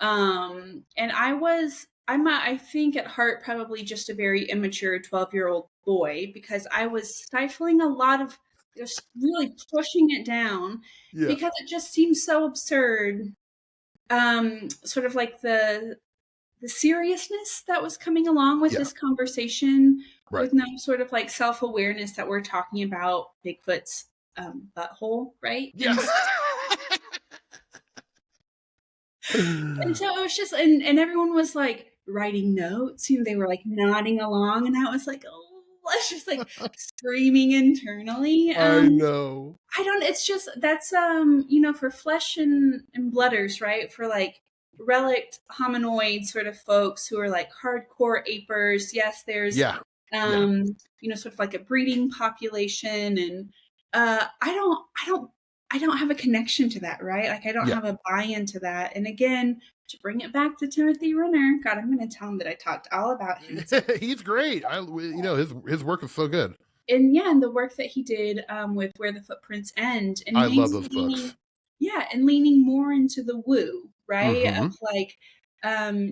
And I think at heart probably just a very immature 12-year-old boy, because I was stifling a lot of, just really pushing it down Yeah. because it just seems so absurd. Sort of like the seriousness that was coming along with Yeah. this conversation, Right. with no sort of like self-awareness that we're talking about Bigfoot's butthole, right? Yeah. And so it was just, and everyone was like writing notes, and they were like nodding along, and I was like, oh, I was just like screaming internally. I know. I don't, it's just, that's, for flesh and blooders, right? For like relict hominoid sort of folks who are like hardcore apers. Yes, there's, Yeah. Yeah. sort of like a breeding population. And, I don't have a connection to that, right? Like I don't Yeah. have a buy-in to that. And again, to bring it back to Timothy Renner, God, I'm going to tell him that I talked all about him. He's great. His work is so good. And the work that he did with Where the Footprints End, and I love those books. and leaning more into the woo, right? Mhm. Of like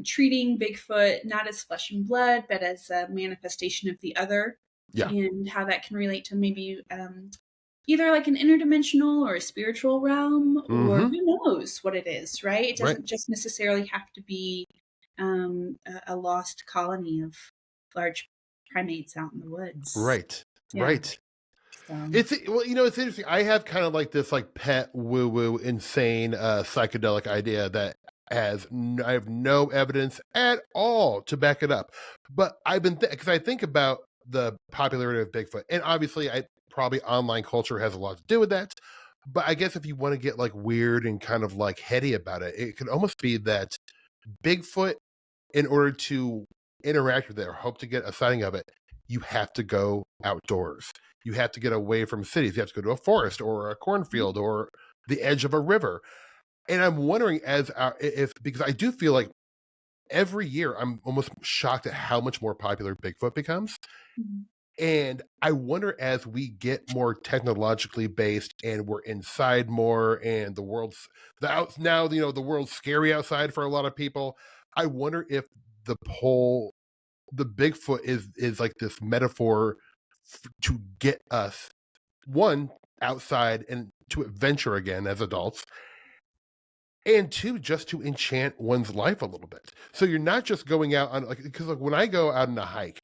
treating Bigfoot not as flesh and blood, but as a manifestation of the other. Yeah. And how that can relate to maybe either like an interdimensional or a spiritual realm, or Mhm. who knows what it is, right? It doesn't Right. just necessarily have to be a lost colony of large primates out in the woods. Right. Yeah. Right. So. It's interesting. I have kind of like this like pet woo woo insane psychedelic idea that I have no evidence at all to back it up. But I've been because I think about the popularity of Bigfoot, and obviously I probably online culture has a lot to do with that. But I guess if you want to get like weird and kind of like heady about it, it could almost be that Bigfoot, in order to interact with it or hope to get a sighting of it, you have to go outdoors. You have to get away from cities. You have to go to a forest or a cornfield or the edge of a river. And I'm wondering if because I do feel like every year I'm almost shocked at how much more popular Bigfoot becomes. Mm-hmm. And I wonder, as we get more technologically based and we're inside more, and the world's the world's scary outside for a lot of people. I wonder if the Bigfoot is like this metaphor to get us one outside and to adventure again as adults, and two, just to enchant one's life a little bit. So you're not just going out on, like, because like when I go out on a hike,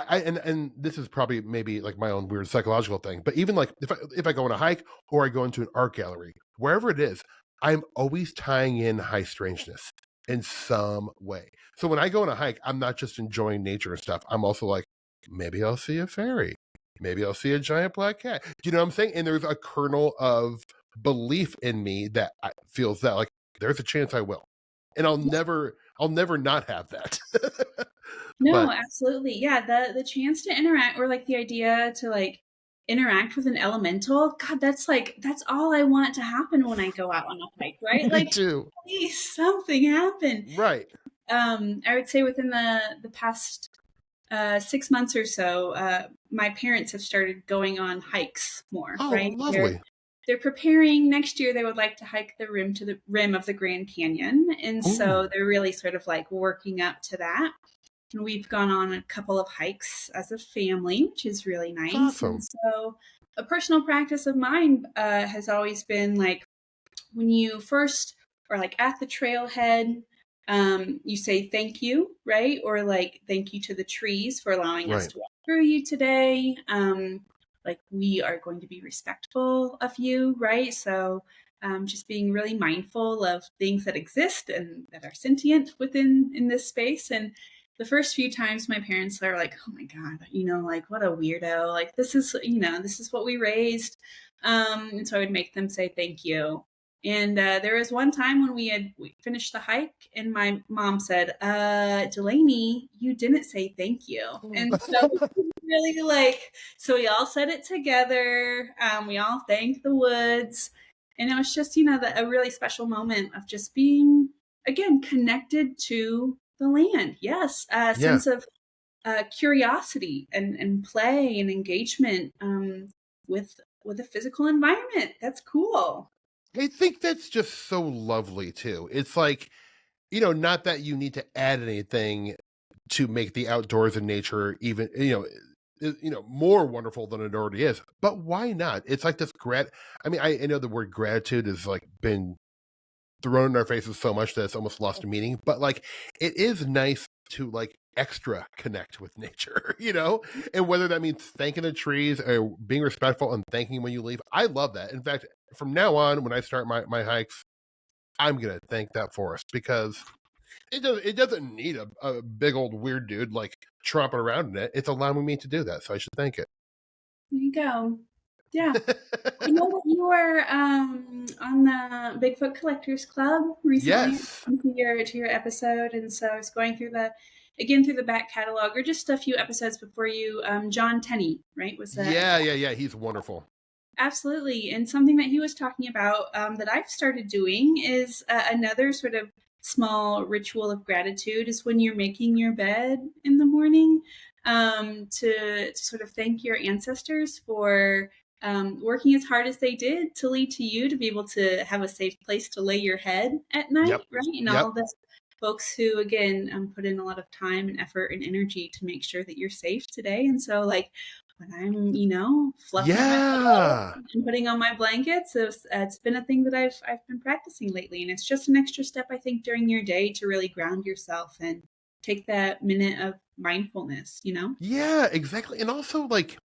and this is probably maybe like my own weird psychological thing, but even like if I go on a hike or I go into an art gallery, wherever it is, I'm always tying in high strangeness in some way. So when I go on a hike, I'm not just enjoying nature and stuff. I'm also like, maybe I'll see a fairy. Maybe I'll see a giant black cat. Do you know what I'm saying? And there's a kernel of belief in me that feels that like there's a chance I will. And I'll never not have that. No, But absolutely. Yeah, the chance to interact, or like the idea to like interact with an elemental, God, that's all I want to happen when I go out on a hike, right? me Like, too. please, something happen. Right. I would say within the past 6 months or so, my parents have started going on hikes more, Oh, right? lovely. They're preparing next year. They would like to hike the rim of the Grand Canyon, and so Ooh. they're really sort of like working up to that. And we've gone on a couple of hikes as a family, which is really nice. Awesome. And so, a personal practice of mine has always been like, when you first are like at the trailhead, you say thank you, right? Or like thank you to the trees for allowing us Right. to walk through you today. Like we are going to be respectful of you, right? So just being really mindful of things that exist and that are sentient in this space. And the first few times my parents are like, oh my God, like what a weirdo. Like this is what we raised. And so I would make them say thank you. And there was one time when we finished the hike, and my mom said, Delainy, you didn't say thank you. And so really so we all said it together. We all thanked the woods. And it was just, a really special moment of just being again, connected to the land. Yes, a Yeah. sense of curiosity and play and engagement with the physical environment. That's cool. I think that's just so lovely too. It's like, not that you need to add anything to make the outdoors and nature even, more wonderful than it already is. But why not? It's like this I mean, I know the word gratitude has like been thrown in our faces so much that it's almost lost meaning. But like, it is nice to like extra connect with nature, and whether that means thanking the trees or being respectful and thanking when you leave. I love that. In fact, from now on, when I start my hikes, I'm gonna thank that forest because it doesn't need a big old weird dude like tromping around in it. It's allowing me to do that, so I should thank it. There you go. Yeah. I know that you were on the Bigfoot Collectors Club recently Yes. to your episode, and so I was going through the back catalog, or just a few episodes before you. John Tenney, right? Was that Yeah. He's wonderful. absolutely? And something that he was talking about that I've started doing is another sort of small ritual of gratitude is when you're making your bed in the morning to sort of thank your ancestors for working as hard as they did to lead to you to be able to have a safe place to lay your head at night, Yep. right? And Yep. all the folks who, again, put in a lot of time and effort and energy to make sure that you're safe today. And so, like, when I'm, fluffing up my pillow Yeah. and putting on my blankets, it's been a thing that I've been practicing lately. And it's just an extra step, I think, during your day to really ground yourself and take that minute of mindfulness, Yeah, exactly. And also, like,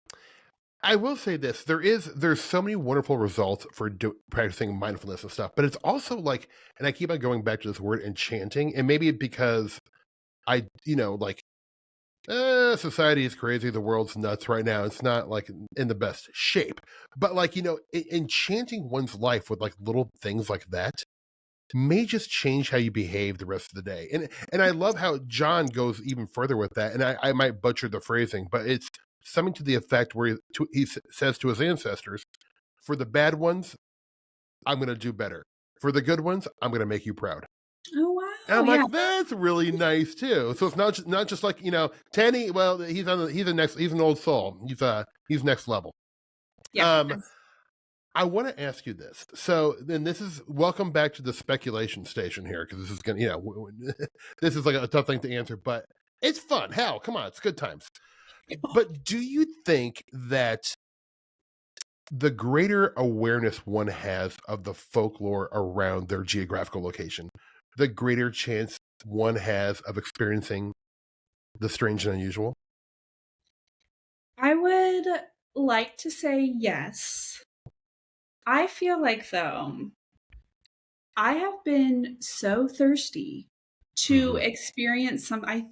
I will say this: there's so many wonderful results for practicing mindfulness and stuff, but it's also like, and I keep on going back to this word enchanting, and maybe because like, society is crazy, the world's nuts right now. It's not like in the best shape, but like, enchanting one's life with like little things like that may just change how you behave the rest of the day. And I love how John goes even further with that. And I might butcher the phrasing, but it's something to the effect where he says to his ancestors, "For the bad ones, I'm going to do better. For the good ones, I'm going to make you proud." Oh, And wow. I'm Yeah. like, that's really nice too. So it's not just like, Tanny. Well, he's an old soul. He's next level. Yeah. I want to ask you this. So then this is welcome back to the speculation station here, because this is going to, this is like a tough thing to answer, but it's fun. Hell, come on, it's good times. But do you think that the greater awareness one has of the folklore around their geographical location, the greater chance one has of experiencing the strange and unusual? I would like to say yes. I feel like, though, I have been so thirsty to Mm-hmm. experience some. I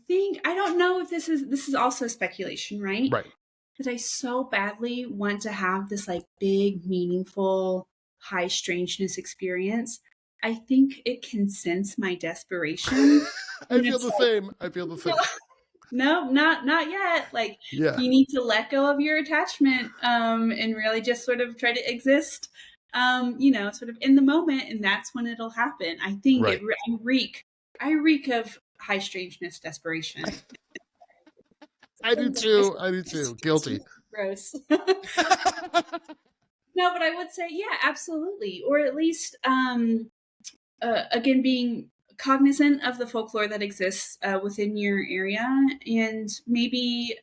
don't know if this is also speculation, right? Right. That I so badly want to have this like big, meaningful, high strangeness experience. I think it can sense my desperation. I And feel it's the like, same. I feel the no, same. no, not yet. Like, Yeah. you need to let go of your attachment and really just sort of try to exist sort of in the moment, and that's when it'll happen. I think Right. I reek of high strangeness desperation. I do too. I do too. Guilty. Gross. No, but I would say, yeah, absolutely. Or at least, again, being cognizant of the folklore that exists within your area, and maybe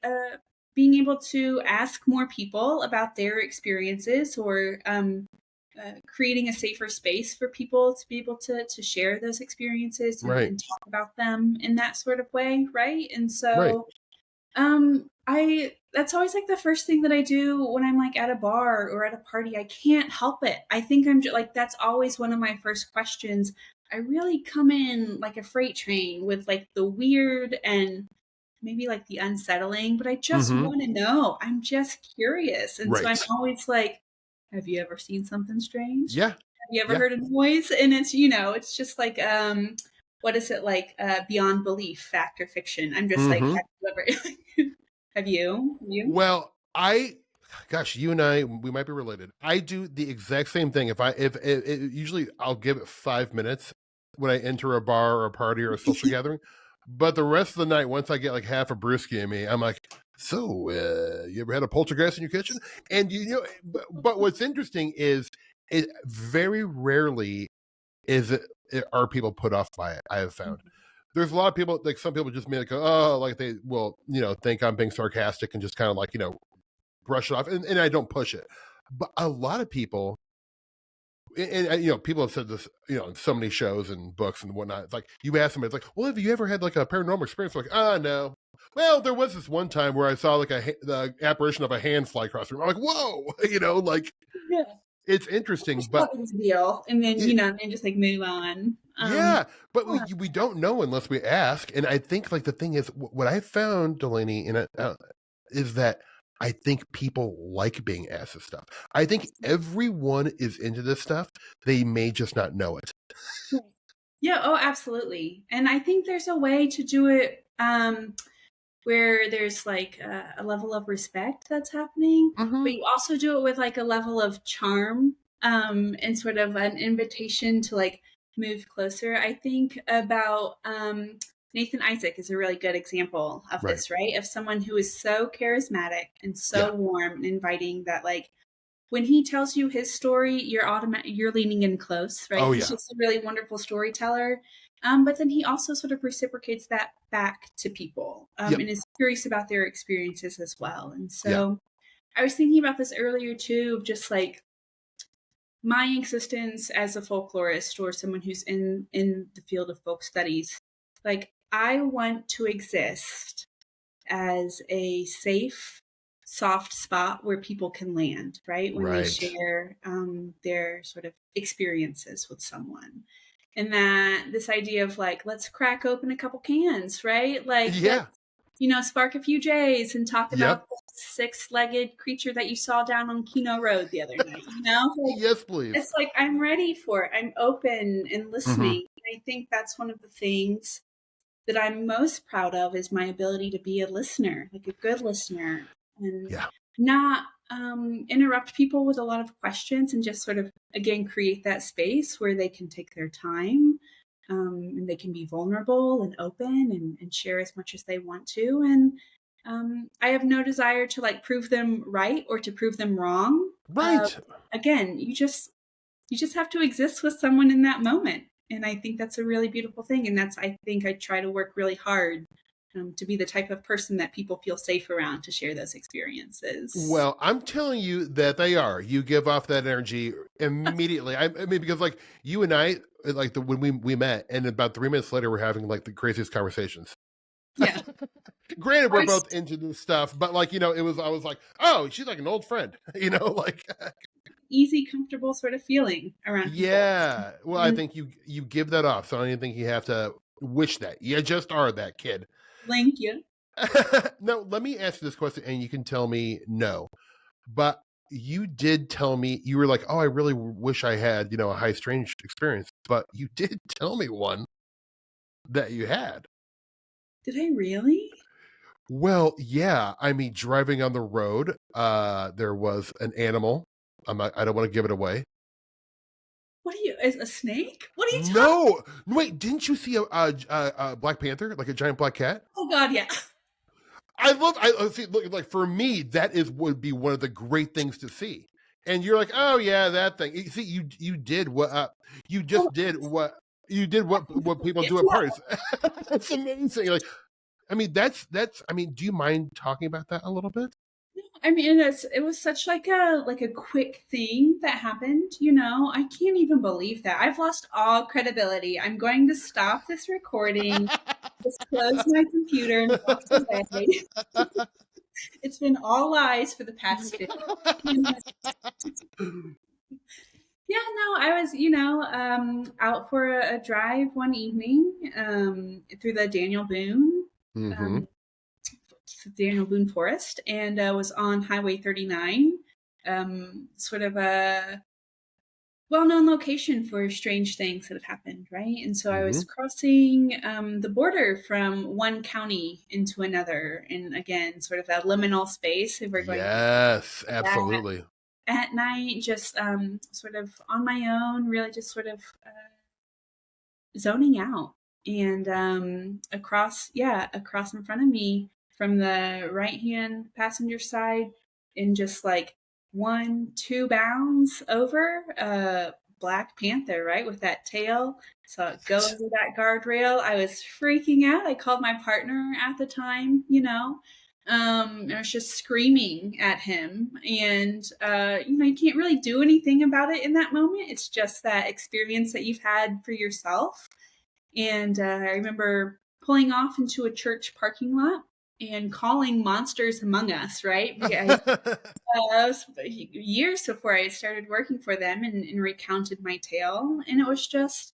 being able to ask more people about their experiences, or creating a safer space for people to be able to share those experiences Right. and talk about them in that sort of way, right? And Right. so I that's always like the first thing that I do when I'm like at a bar or at a party. I can't help it. I think I'm like, that's always one of my first questions. I really come in like a freight train with like the weird and maybe like the unsettling, but I just Mm-hmm. want to know. I'm just curious. And so I'm Right. always like, have you ever seen something strange? Yeah. Have you ever Yeah. heard a noise? And it's, it's just like what is it like beyond belief, fact or fiction? I'm just like, Mm-hmm. have you ever have you? Well, gosh, you and I, we might be related. I do the exact same thing. If usually I'll give it 5 minutes when I enter a bar or a party or a social gathering. But the rest of the night, once I get like half a brewski in me, I'm like, so you ever had a poltergeist in your kitchen? And but what's interesting is it very rarely are people put off by it. I have found there's a lot of people, like some people just make like, oh, like they will, think I'm being sarcastic and just kind of like, brush it off. And I don't push it. But a lot of people, and people have said this, in so many shows and books and whatnot. It's like you ask somebody, it's like, well, have you ever had like a paranormal experience? They're like, no. Well, there was this one time where I saw like the apparition of a hand fly across the room. I'm like, whoa, like Yeah. it's interesting, but it's a deal, and then and just like move on. Yeah, but we don't know unless we ask. And I think like the thing is, what I found, Delaney, is that I think people like being asked this stuff. I think everyone is into this stuff. They may just not know it. Yeah. Oh, absolutely. And I think there's a way to do it where there's like a level of respect that's happening, but you also do it with like a level of charm and sort of an invitation to like move closer. I think about Nathan Isaac is a really good example of this, right? Of someone who is so charismatic and so warm and inviting that like when he tells you his story, you're leaning in close, right? Oh, He's just a really wonderful storyteller. But then he also sort of reciprocates that back to people and is curious about their experiences as well. And so I was thinking about this earlier too, of just like my existence as a folklorist or someone who's in the field of folk studies. Like I want to exist as a safe, soft spot where people can land, right? When they share their sort of experiences with someone. And that this idea of like, let's crack open a couple cans, right? Like, spark a few J's and talk about the 6-legged creature that you saw down on Keno Road the other night, Like, yes, please. It's like, I'm ready for it. I'm open and listening. And I think that's one of the things that I'm most proud of is my ability to be a listener, like a good listener, and not interrupt people with a lot of questions and just sort of, again, create that space where they can take their time and they can be vulnerable and open and share as much as they want to. And I have no desire to like prove them right or to prove them wrong. Right. Again, you just have to exist with someone in that moment. And I think that's a really beautiful thing. And I think I try to work really hard to be the type of person that people feel safe around to share those experiences. Well, I'm telling you that they are. You give off that energy immediately. I mean, because like you and I, like when we met, and about 3 minutes later, we're having like the craziest conversations. Yeah. Granted, we're both into this stuff, but like, I was like, oh, she's like an old friend, like easy, comfortable sort of feeling around people. Well, I think you give that off, so I don't even think you have to wish that. You just are that kid. Thank you. No, let me ask you this question, and you can tell me no. But you did tell me, you were like, oh, I really wish I had, a high strange experience. But you did tell me one that you had. Did I really? Well, yeah. I mean, driving on the road, there was an animal. I don't want to give it away. What are you? Is a snake? What are you talking? No, wait. Didn't you see a Black Panther, like a giant black cat? Oh God, yeah. I see. Look, like for me, would be one of the great things to see. And you're like, oh yeah, that thing. You see, you did what you just did what you did what people do at parties. That's amazing. Like, I mean, that's. I mean, do you mind talking about that a little bit? I mean, it was such like a quick thing that happened. I can't even believe that. I've lost all credibility. I'm going to stop this recording, just close my computer, and walk away. It's been all lies for the past 15 minutes. Yeah, no, I was, out for a drive one evening through the Daniel Boone. Daniel Boone Forest, and was on Highway 39, sort of a well-known location for strange things that have happened, right? And so I was crossing the border from one county into another, and again, sort of that liminal space. If we're going absolutely. At night, just sort of on my own, really just sort of zoning out. And across in front of me from the right hand passenger side, in just like 1-2 bounds over, Black Panther, right, with that tail. So it go over that guardrail. I was freaking out. I called my partner at the time, I was just screaming at him. And, you can't really do anything about it in that moment. It's just that experience that you've had for yourself. And I remember pulling off into a church parking lot and calling Monsters Among Us, right? Because years before I started working for them, and recounted my tale. And it was just,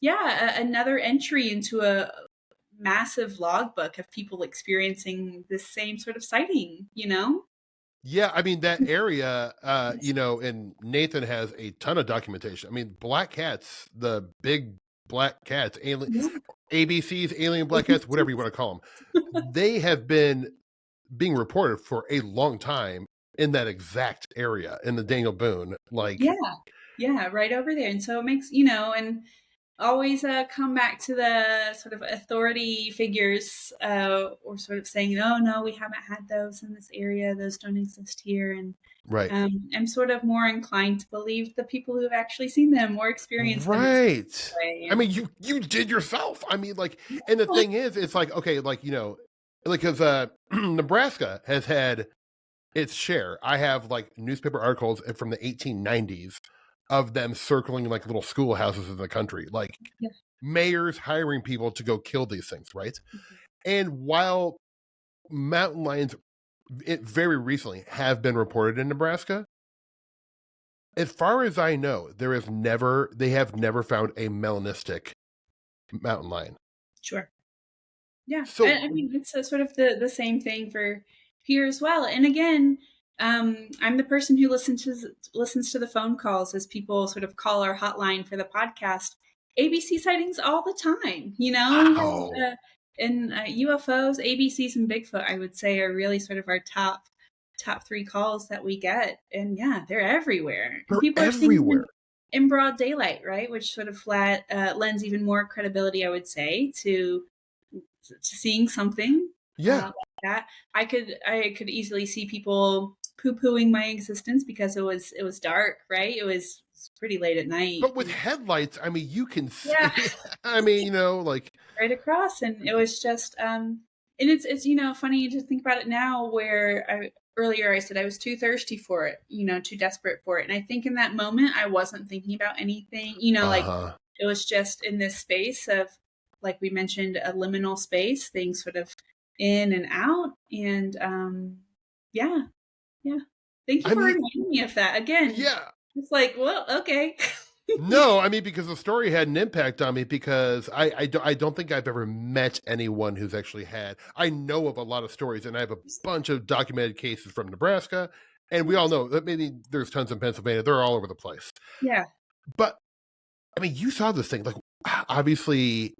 another entry into a massive logbook of people experiencing this same sort of sighting. Yeah, I mean that area, and Nathan has a ton of documentation. I mean, black cats, the big black cats, ABCs, alien black cats, whatever you want to call them, they have been being reported for a long time in that exact area in the Daniel Boone. Like, yeah, right over there. And so it makes, and always come back to the sort of authority figures, or sort of saying, oh no, we haven't had those in this area, those don't exist here. And right. I'm sort of more inclined to believe the people who've actually seen them or experienced them. Right. I mean, you did yourself. I mean, like, and the thing is, it's like, okay, like, because Nebraska has had its share. I have like newspaper articles from the 1890s of them circling like little schoolhouses in the country, like mayors hiring people to go kill these things, right? And while mountain lions very recently have been reported in Nebraska, as far as I know, they have never found a melanistic mountain lion. Sure. Yeah. So I mean, it's sort of the same thing for here as well. And again, I'm the person who listens to the phone calls as people sort of call our hotline for the podcast. ABC sightings all the time, wow. And UFOs, ABCs, and Bigfoot, I would say, are really sort of our top 3 calls that we get. And yeah, they're everywhere. They're people are everywhere. Seeing them in broad daylight, right? Which sort of lends even more credibility, I would say, to seeing something like that. I could easily see people poo-pooing my existence because it was dark, right? It was pretty late at night. But with headlights, I mean, you can see. Yeah. I mean, like right across, and it was just and it's funny to think about it now, where earlier I said I was too thirsty for it, too desperate for it. And I think in that moment I wasn't thinking about anything, like it was just in this space of, like we mentioned, a liminal space, things sort of in and out. And thank you for reminding me of that again. Yeah, it's like, well, okay. No, I mean, because the story had an impact on me, because I don't think I've ever met anyone who's actually had. I know of a lot of stories, and I have a bunch of documented cases from Nebraska, and we all know that maybe there's tons in Pennsylvania. They're all over the place. Yeah. But, I mean, you saw this thing. Like, obviously,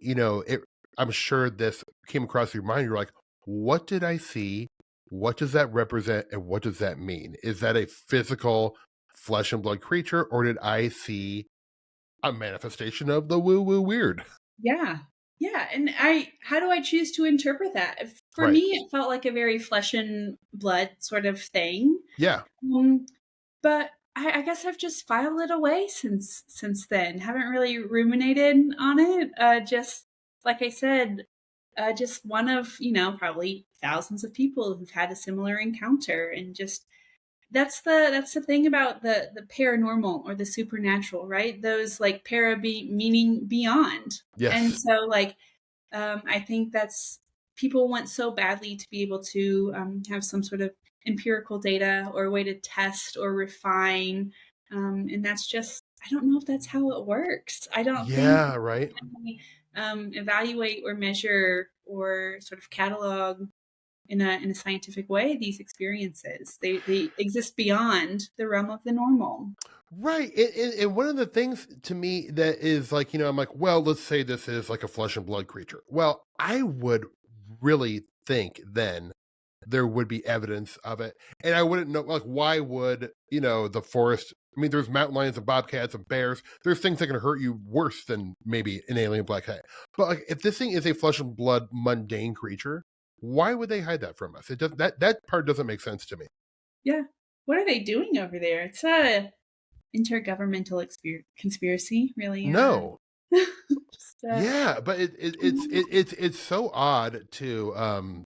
I'm sure this came across your mind. You're like, what did I see? What does that represent? And what does that mean? Is that a physical flesh and blood creature, or did I see a manifestation of the woo-woo weird? Yeah. And how do I choose to interpret that? For me, it felt like a very flesh and blood sort of thing. Yeah. But I guess I've just filed it away since then. Haven't really ruminated on it. Just like I said, just one of, probably thousands of people who've had a similar encounter. And just that's the thing about the paranormal or the supernatural, right? Those like meaning beyond. Yes. And so like I think that's, people want so badly to be able to have some sort of empirical data or a way to test or refine, and that's just, I don't know if that's how it works. I don't think right. Evaluate or measure or sort of catalog in a scientific way these experiences. They exist beyond the realm of the normal. Right. And one of the things to me that is like, I'm like, well, let's say this is like a flesh and blood creature. Well, I would really think then there would be evidence of it. And I wouldn't know, like, why would, the forest I mean, there's mountain lions and bobcats and bears. There's things that can hurt you worse than maybe an alien black cat. But like, if this thing is a flesh and blood mundane creature, why would they hide that from us? It does that part doesn't make sense to me. Yeah. What are they doing over there? It's a intergovernmental conspiracy, really. No. Just, Yeah, but it's so odd to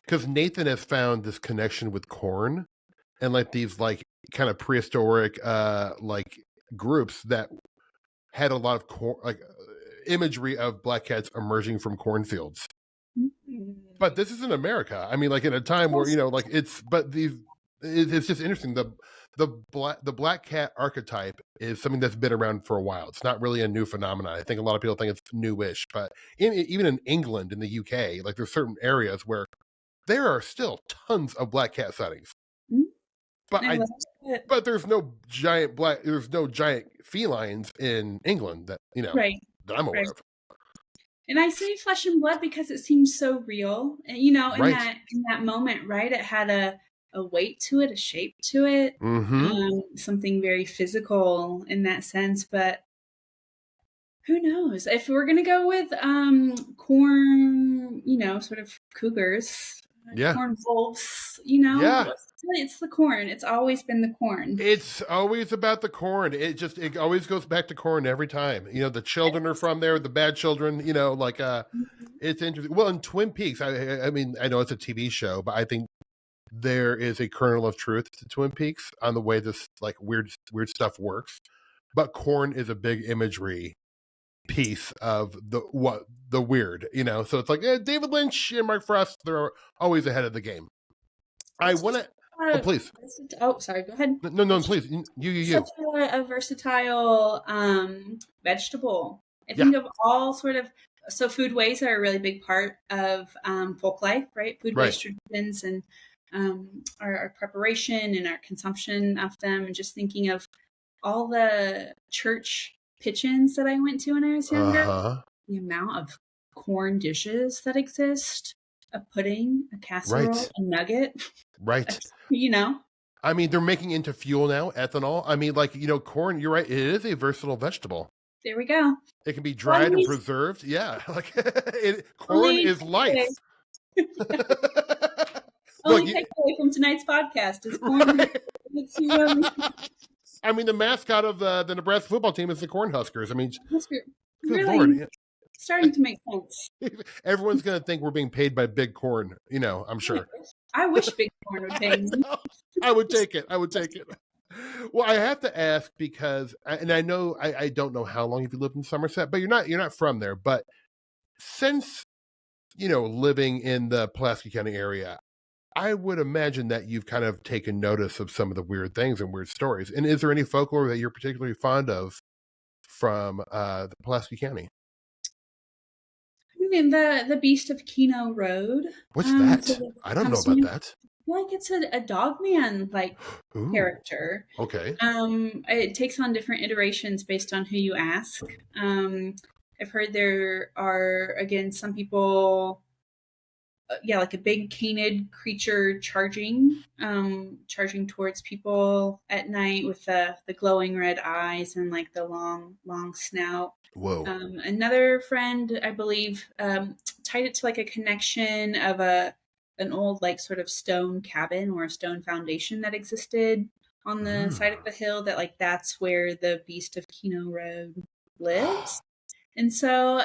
because Nathan has found this connection with corn and like these like kind of prehistoric like groups that had a lot of corn like imagery of black cats emerging from cornfields. But this is in America. I mean, like in a time where like it's just interesting. The black cat archetype is something that's been around for a while. It's not really a new phenomenon. I think a lot of people think it's newish, but even in England, in the UK, like there's certain areas where there are still tons of black cat sightings. But there's no giant felines in England that that I'm aware of. And I say flesh and blood because it seems so real. And in that moment, right? It had a weight to it, a shape to it, something very physical in that sense. But who knows? If we're gonna go with corn, sort of cougars, corn wolves, it's the corn. It's always been the corn. It's always about the corn. It always goes back to corn every time. The children are from there, the bad children. It's interesting. Well, in Twin Peaks, I mean, I know it's a TV show, but I think there is a kernel of truth to Twin Peaks on the way this like weird stuff works. But corn is a big imagery piece of the weird, so it's like David Lynch and Mark Frost, they're always ahead of the game. I want to please. Oh, sorry. Go ahead. No, please. You. Such a versatile vegetable. I think of all sort of food waste are a really big part of folk life, right? Food waste traditions and our preparation and our consumption of them, and just thinking of all the church pitch-ins that I went to when I was younger. The amount of corn dishes that exist, a pudding, a casserole, a nugget. Right. I mean, they're making into fuel now, ethanol. I mean, like, corn, you're right. It is a versatile vegetable. There we go. It can be dried and preserved. Yeah. Like corn is life. Only takeaway from tonight's podcast is corn. I mean, the mascot of the Nebraska football team is the Cornhuskers. I mean, good Lord. Starting to make sense. Everyone's going to think we're being paid by Big Corn, I'm sure. I wish Big Corn would pay me. I would take it. Well, I have to ask because, and I know I don't know how long you've lived in Somerset, but you're not from there. But since living in the Pulaski County area, I would imagine that you've kind of taken notice of some of the weird things and weird stories. And is there any folklore that you're particularly fond of from the Pulaski County? I mean, the Beast of Keno Road. What's that? I don't know about that. I feel like it's a dogman character. Okay. It takes on different iterations based on who you ask. I've heard there are, again, some people, like a big canid creature charging towards people at night with the glowing red eyes and like the long snout. Whoa. Another friend, I believe, tied it to like a connection of an old like sort of stone cabin or a stone foundation that existed on the side of the hill, that like that's where the Beast of Keno Road lives. And so,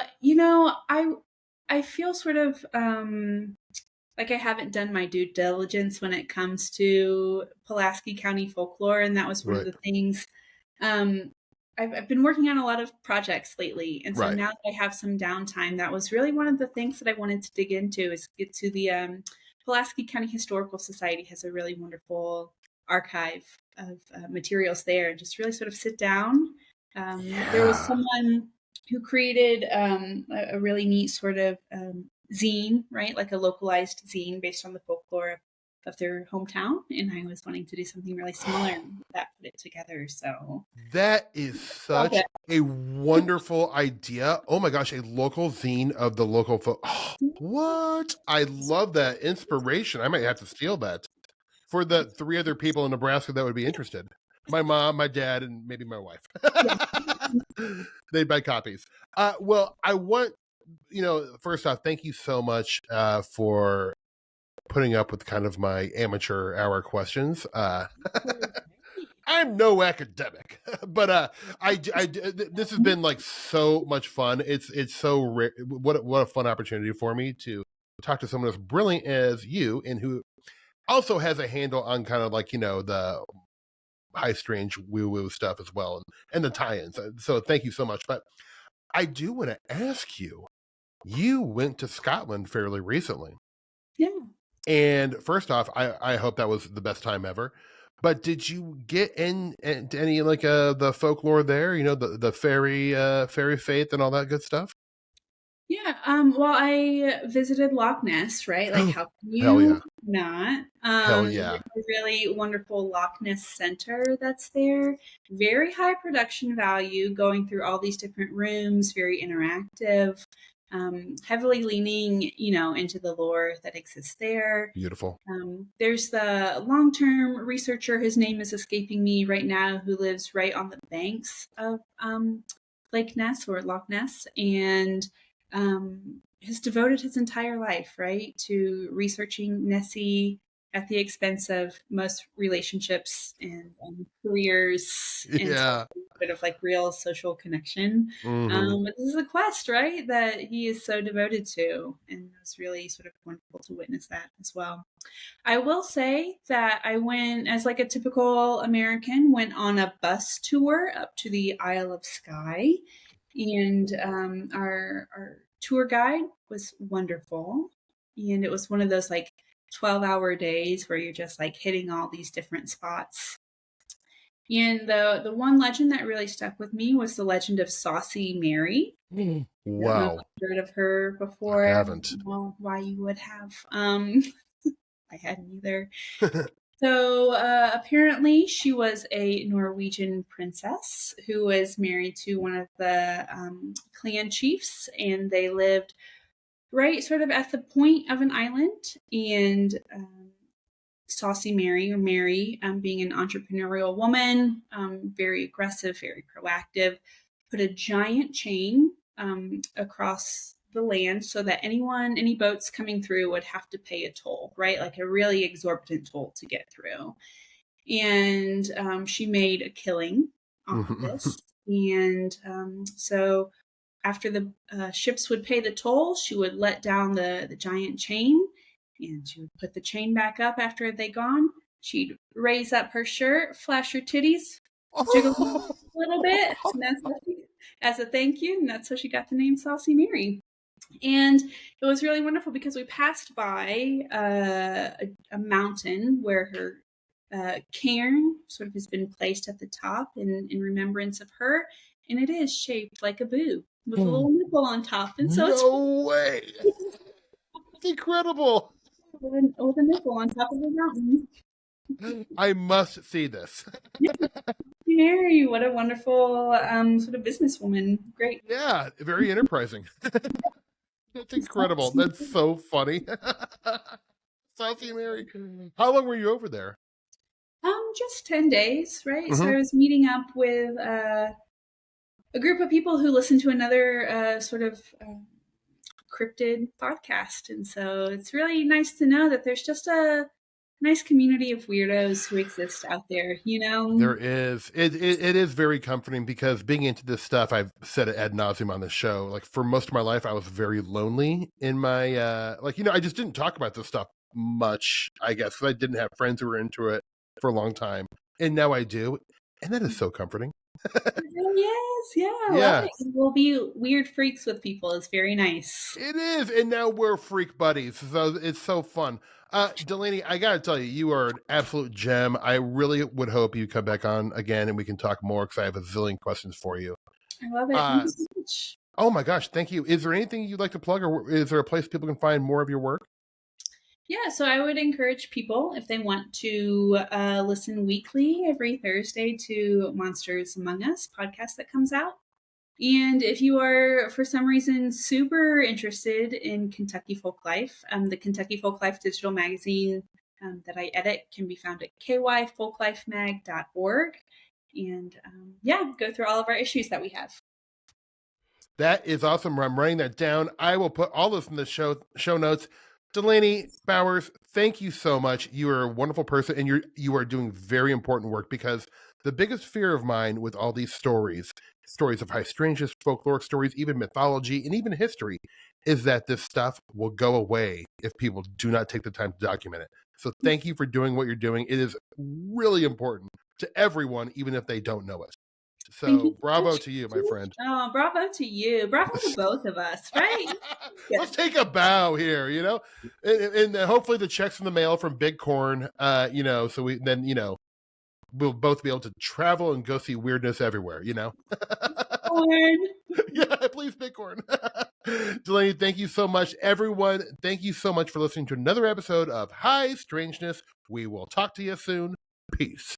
I feel sort of like I haven't done my due diligence when it comes to Pulaski County folklore, and that was one of the things. I've been working on a lot of projects lately, and so now that I have some downtime, that was really one of the things that I wanted to dig into, is get to the Pulaski County Historical Society has a really wonderful archive of materials there, and just really sort of sit down. There was someone who created a really neat sort of zine, right? Like a localized zine based on the folklore of their hometown. And I was wanting to do something really similar, and that put it together. So that is such a wonderful idea. Oh my gosh, a local zine of the local what? I love that inspiration. I might have to steal that for the 3 other people in Nebraska that would be interested. My mom, my dad, and maybe my wife. Yeah. They'd buy copies. Well, I want, first off, thank you so much for putting up with kind of my amateur hour questions. I'm no academic, but this has been like so much fun. It's so what a fun opportunity for me to talk to someone as brilliant as you, and who also has a handle on kind of like the high strange woo woo stuff as well, and the tie-ins. So thank you so much. But I do want to ask you. You went to Scotland fairly recently. Yeah. And first off, I hope that was the best time ever. But did you get into any like the folklore there? The fairy faith and all that good stuff. Yeah. Well, I visited Loch Ness, right? Like, how can Hell you yeah! not? Hell yeah! There's a really wonderful Loch Ness Center that's there. Very high production value, going through all these different rooms. Very interactive. Heavily leaning, into the lore that exists there. Beautiful. There's the long-term researcher. His name is escaping me right now, who lives right on the banks of Lake Ness or Loch Ness, and has devoted his entire life, right, to researching Nessie at the expense of most relationships and careers and Yeah. a bit of like real social connection. But this is a quest, right, that he is so devoted to, and it was really sort of wonderful to witness that as well. I will say that I went as like a typical American, went on a bus tour up to the Isle of Skye, and our tour guide was wonderful, and it was one of those like 12-hour days where you're just like hitting all these different spots. And the one legend that really stuck with me was the legend of Saucy Mary. I don't know if Wow. you've heard of her I before. haven't. Well, why you would have. I hadn't either. So apparently, she was a Norwegian princess who was married to one of the clan chiefs, and they lived right sort of at the point of an island. And Saucy Mary, or Mary, being an entrepreneurial woman, very aggressive, very proactive, put a giant chain across the land so that any boats coming through would have to pay a toll, right? Like a really exorbitant toll to get through. And she made a killing off of this. And so after the ships would pay the toll, she would let down the giant chain, and she would put the chain back up after they'd gone. She'd raise up her shirt, flash her titties, jiggle a little bit, and that's as a thank you, and that's how she got the name Saucy Mary. And it was really wonderful because we passed by a mountain where her cairn sort of has been placed at the top in remembrance of her, and it is shaped like a boob with a little nipple on top, and so No way! It's incredible. with a nipple on top of the mountain. I must see this. Mary, what a wonderful sort of businesswoman. Great. Yeah, very enterprising. That's incredible. That's so funny. Saucy Mary. How long were you over there? Just 10 days, right? So I was meeting up with a group of people who listen to another sort of cryptid podcast. And so it's really nice to know that there's just a nice community of weirdos who exist out there, There is. It is very comforting because being into this stuff, I've said it ad nauseum on the show. Like for most of my life, I was very lonely in my, I just didn't talk about this stuff much, I guess, because I didn't have friends who were into it for a long time. And now I do. And that is so comforting. Yes, yeah. Yeah. We'll be weird freaks with people. It's very nice. It is. And now we're freak buddies. So it's so fun. Delainy, I got to tell you, you are an absolute gem. I really would hope you come back on again and we can talk more because I have a zillion questions for you. I love it. Thank you so much. Oh my gosh, thank you. Is there anything you'd like to plug, or is there a place people can find more of your work? Yeah, so I would encourage people, if they want to listen weekly every Thursday to Monsters Among Us podcast that comes out. And if you are, for some reason, super interested in Kentucky folk life, the Kentucky Folk Life digital magazine that I edit can be found at kyfolklifemag.org. And go through all of our issues that we have. That is awesome. I'm writing that down. I will put all this in the show notes. Delainy Bowers, thank you so much. You are a wonderful person, and you are doing very important work, because the biggest fear of mine with all these stories of high strangeness, folkloric stories, even mythology, and even history, is that this stuff will go away if people do not take the time to document it. So thank you for doing what you're doing. It is really important to everyone, even if they don't know it. So bravo to you, my friend. Oh, bravo to you. Bravo to both of us, right? Let's take a bow here, and hopefully the checks in the mail from Big Corn, so we'll both be able to travel and go see weirdness everywhere, Corn. Yeah, please, Big Corn. Delainy, thank you so much. Everyone, thank you so much for listening to another episode of High Strangeness. We will talk to you soon. Peace.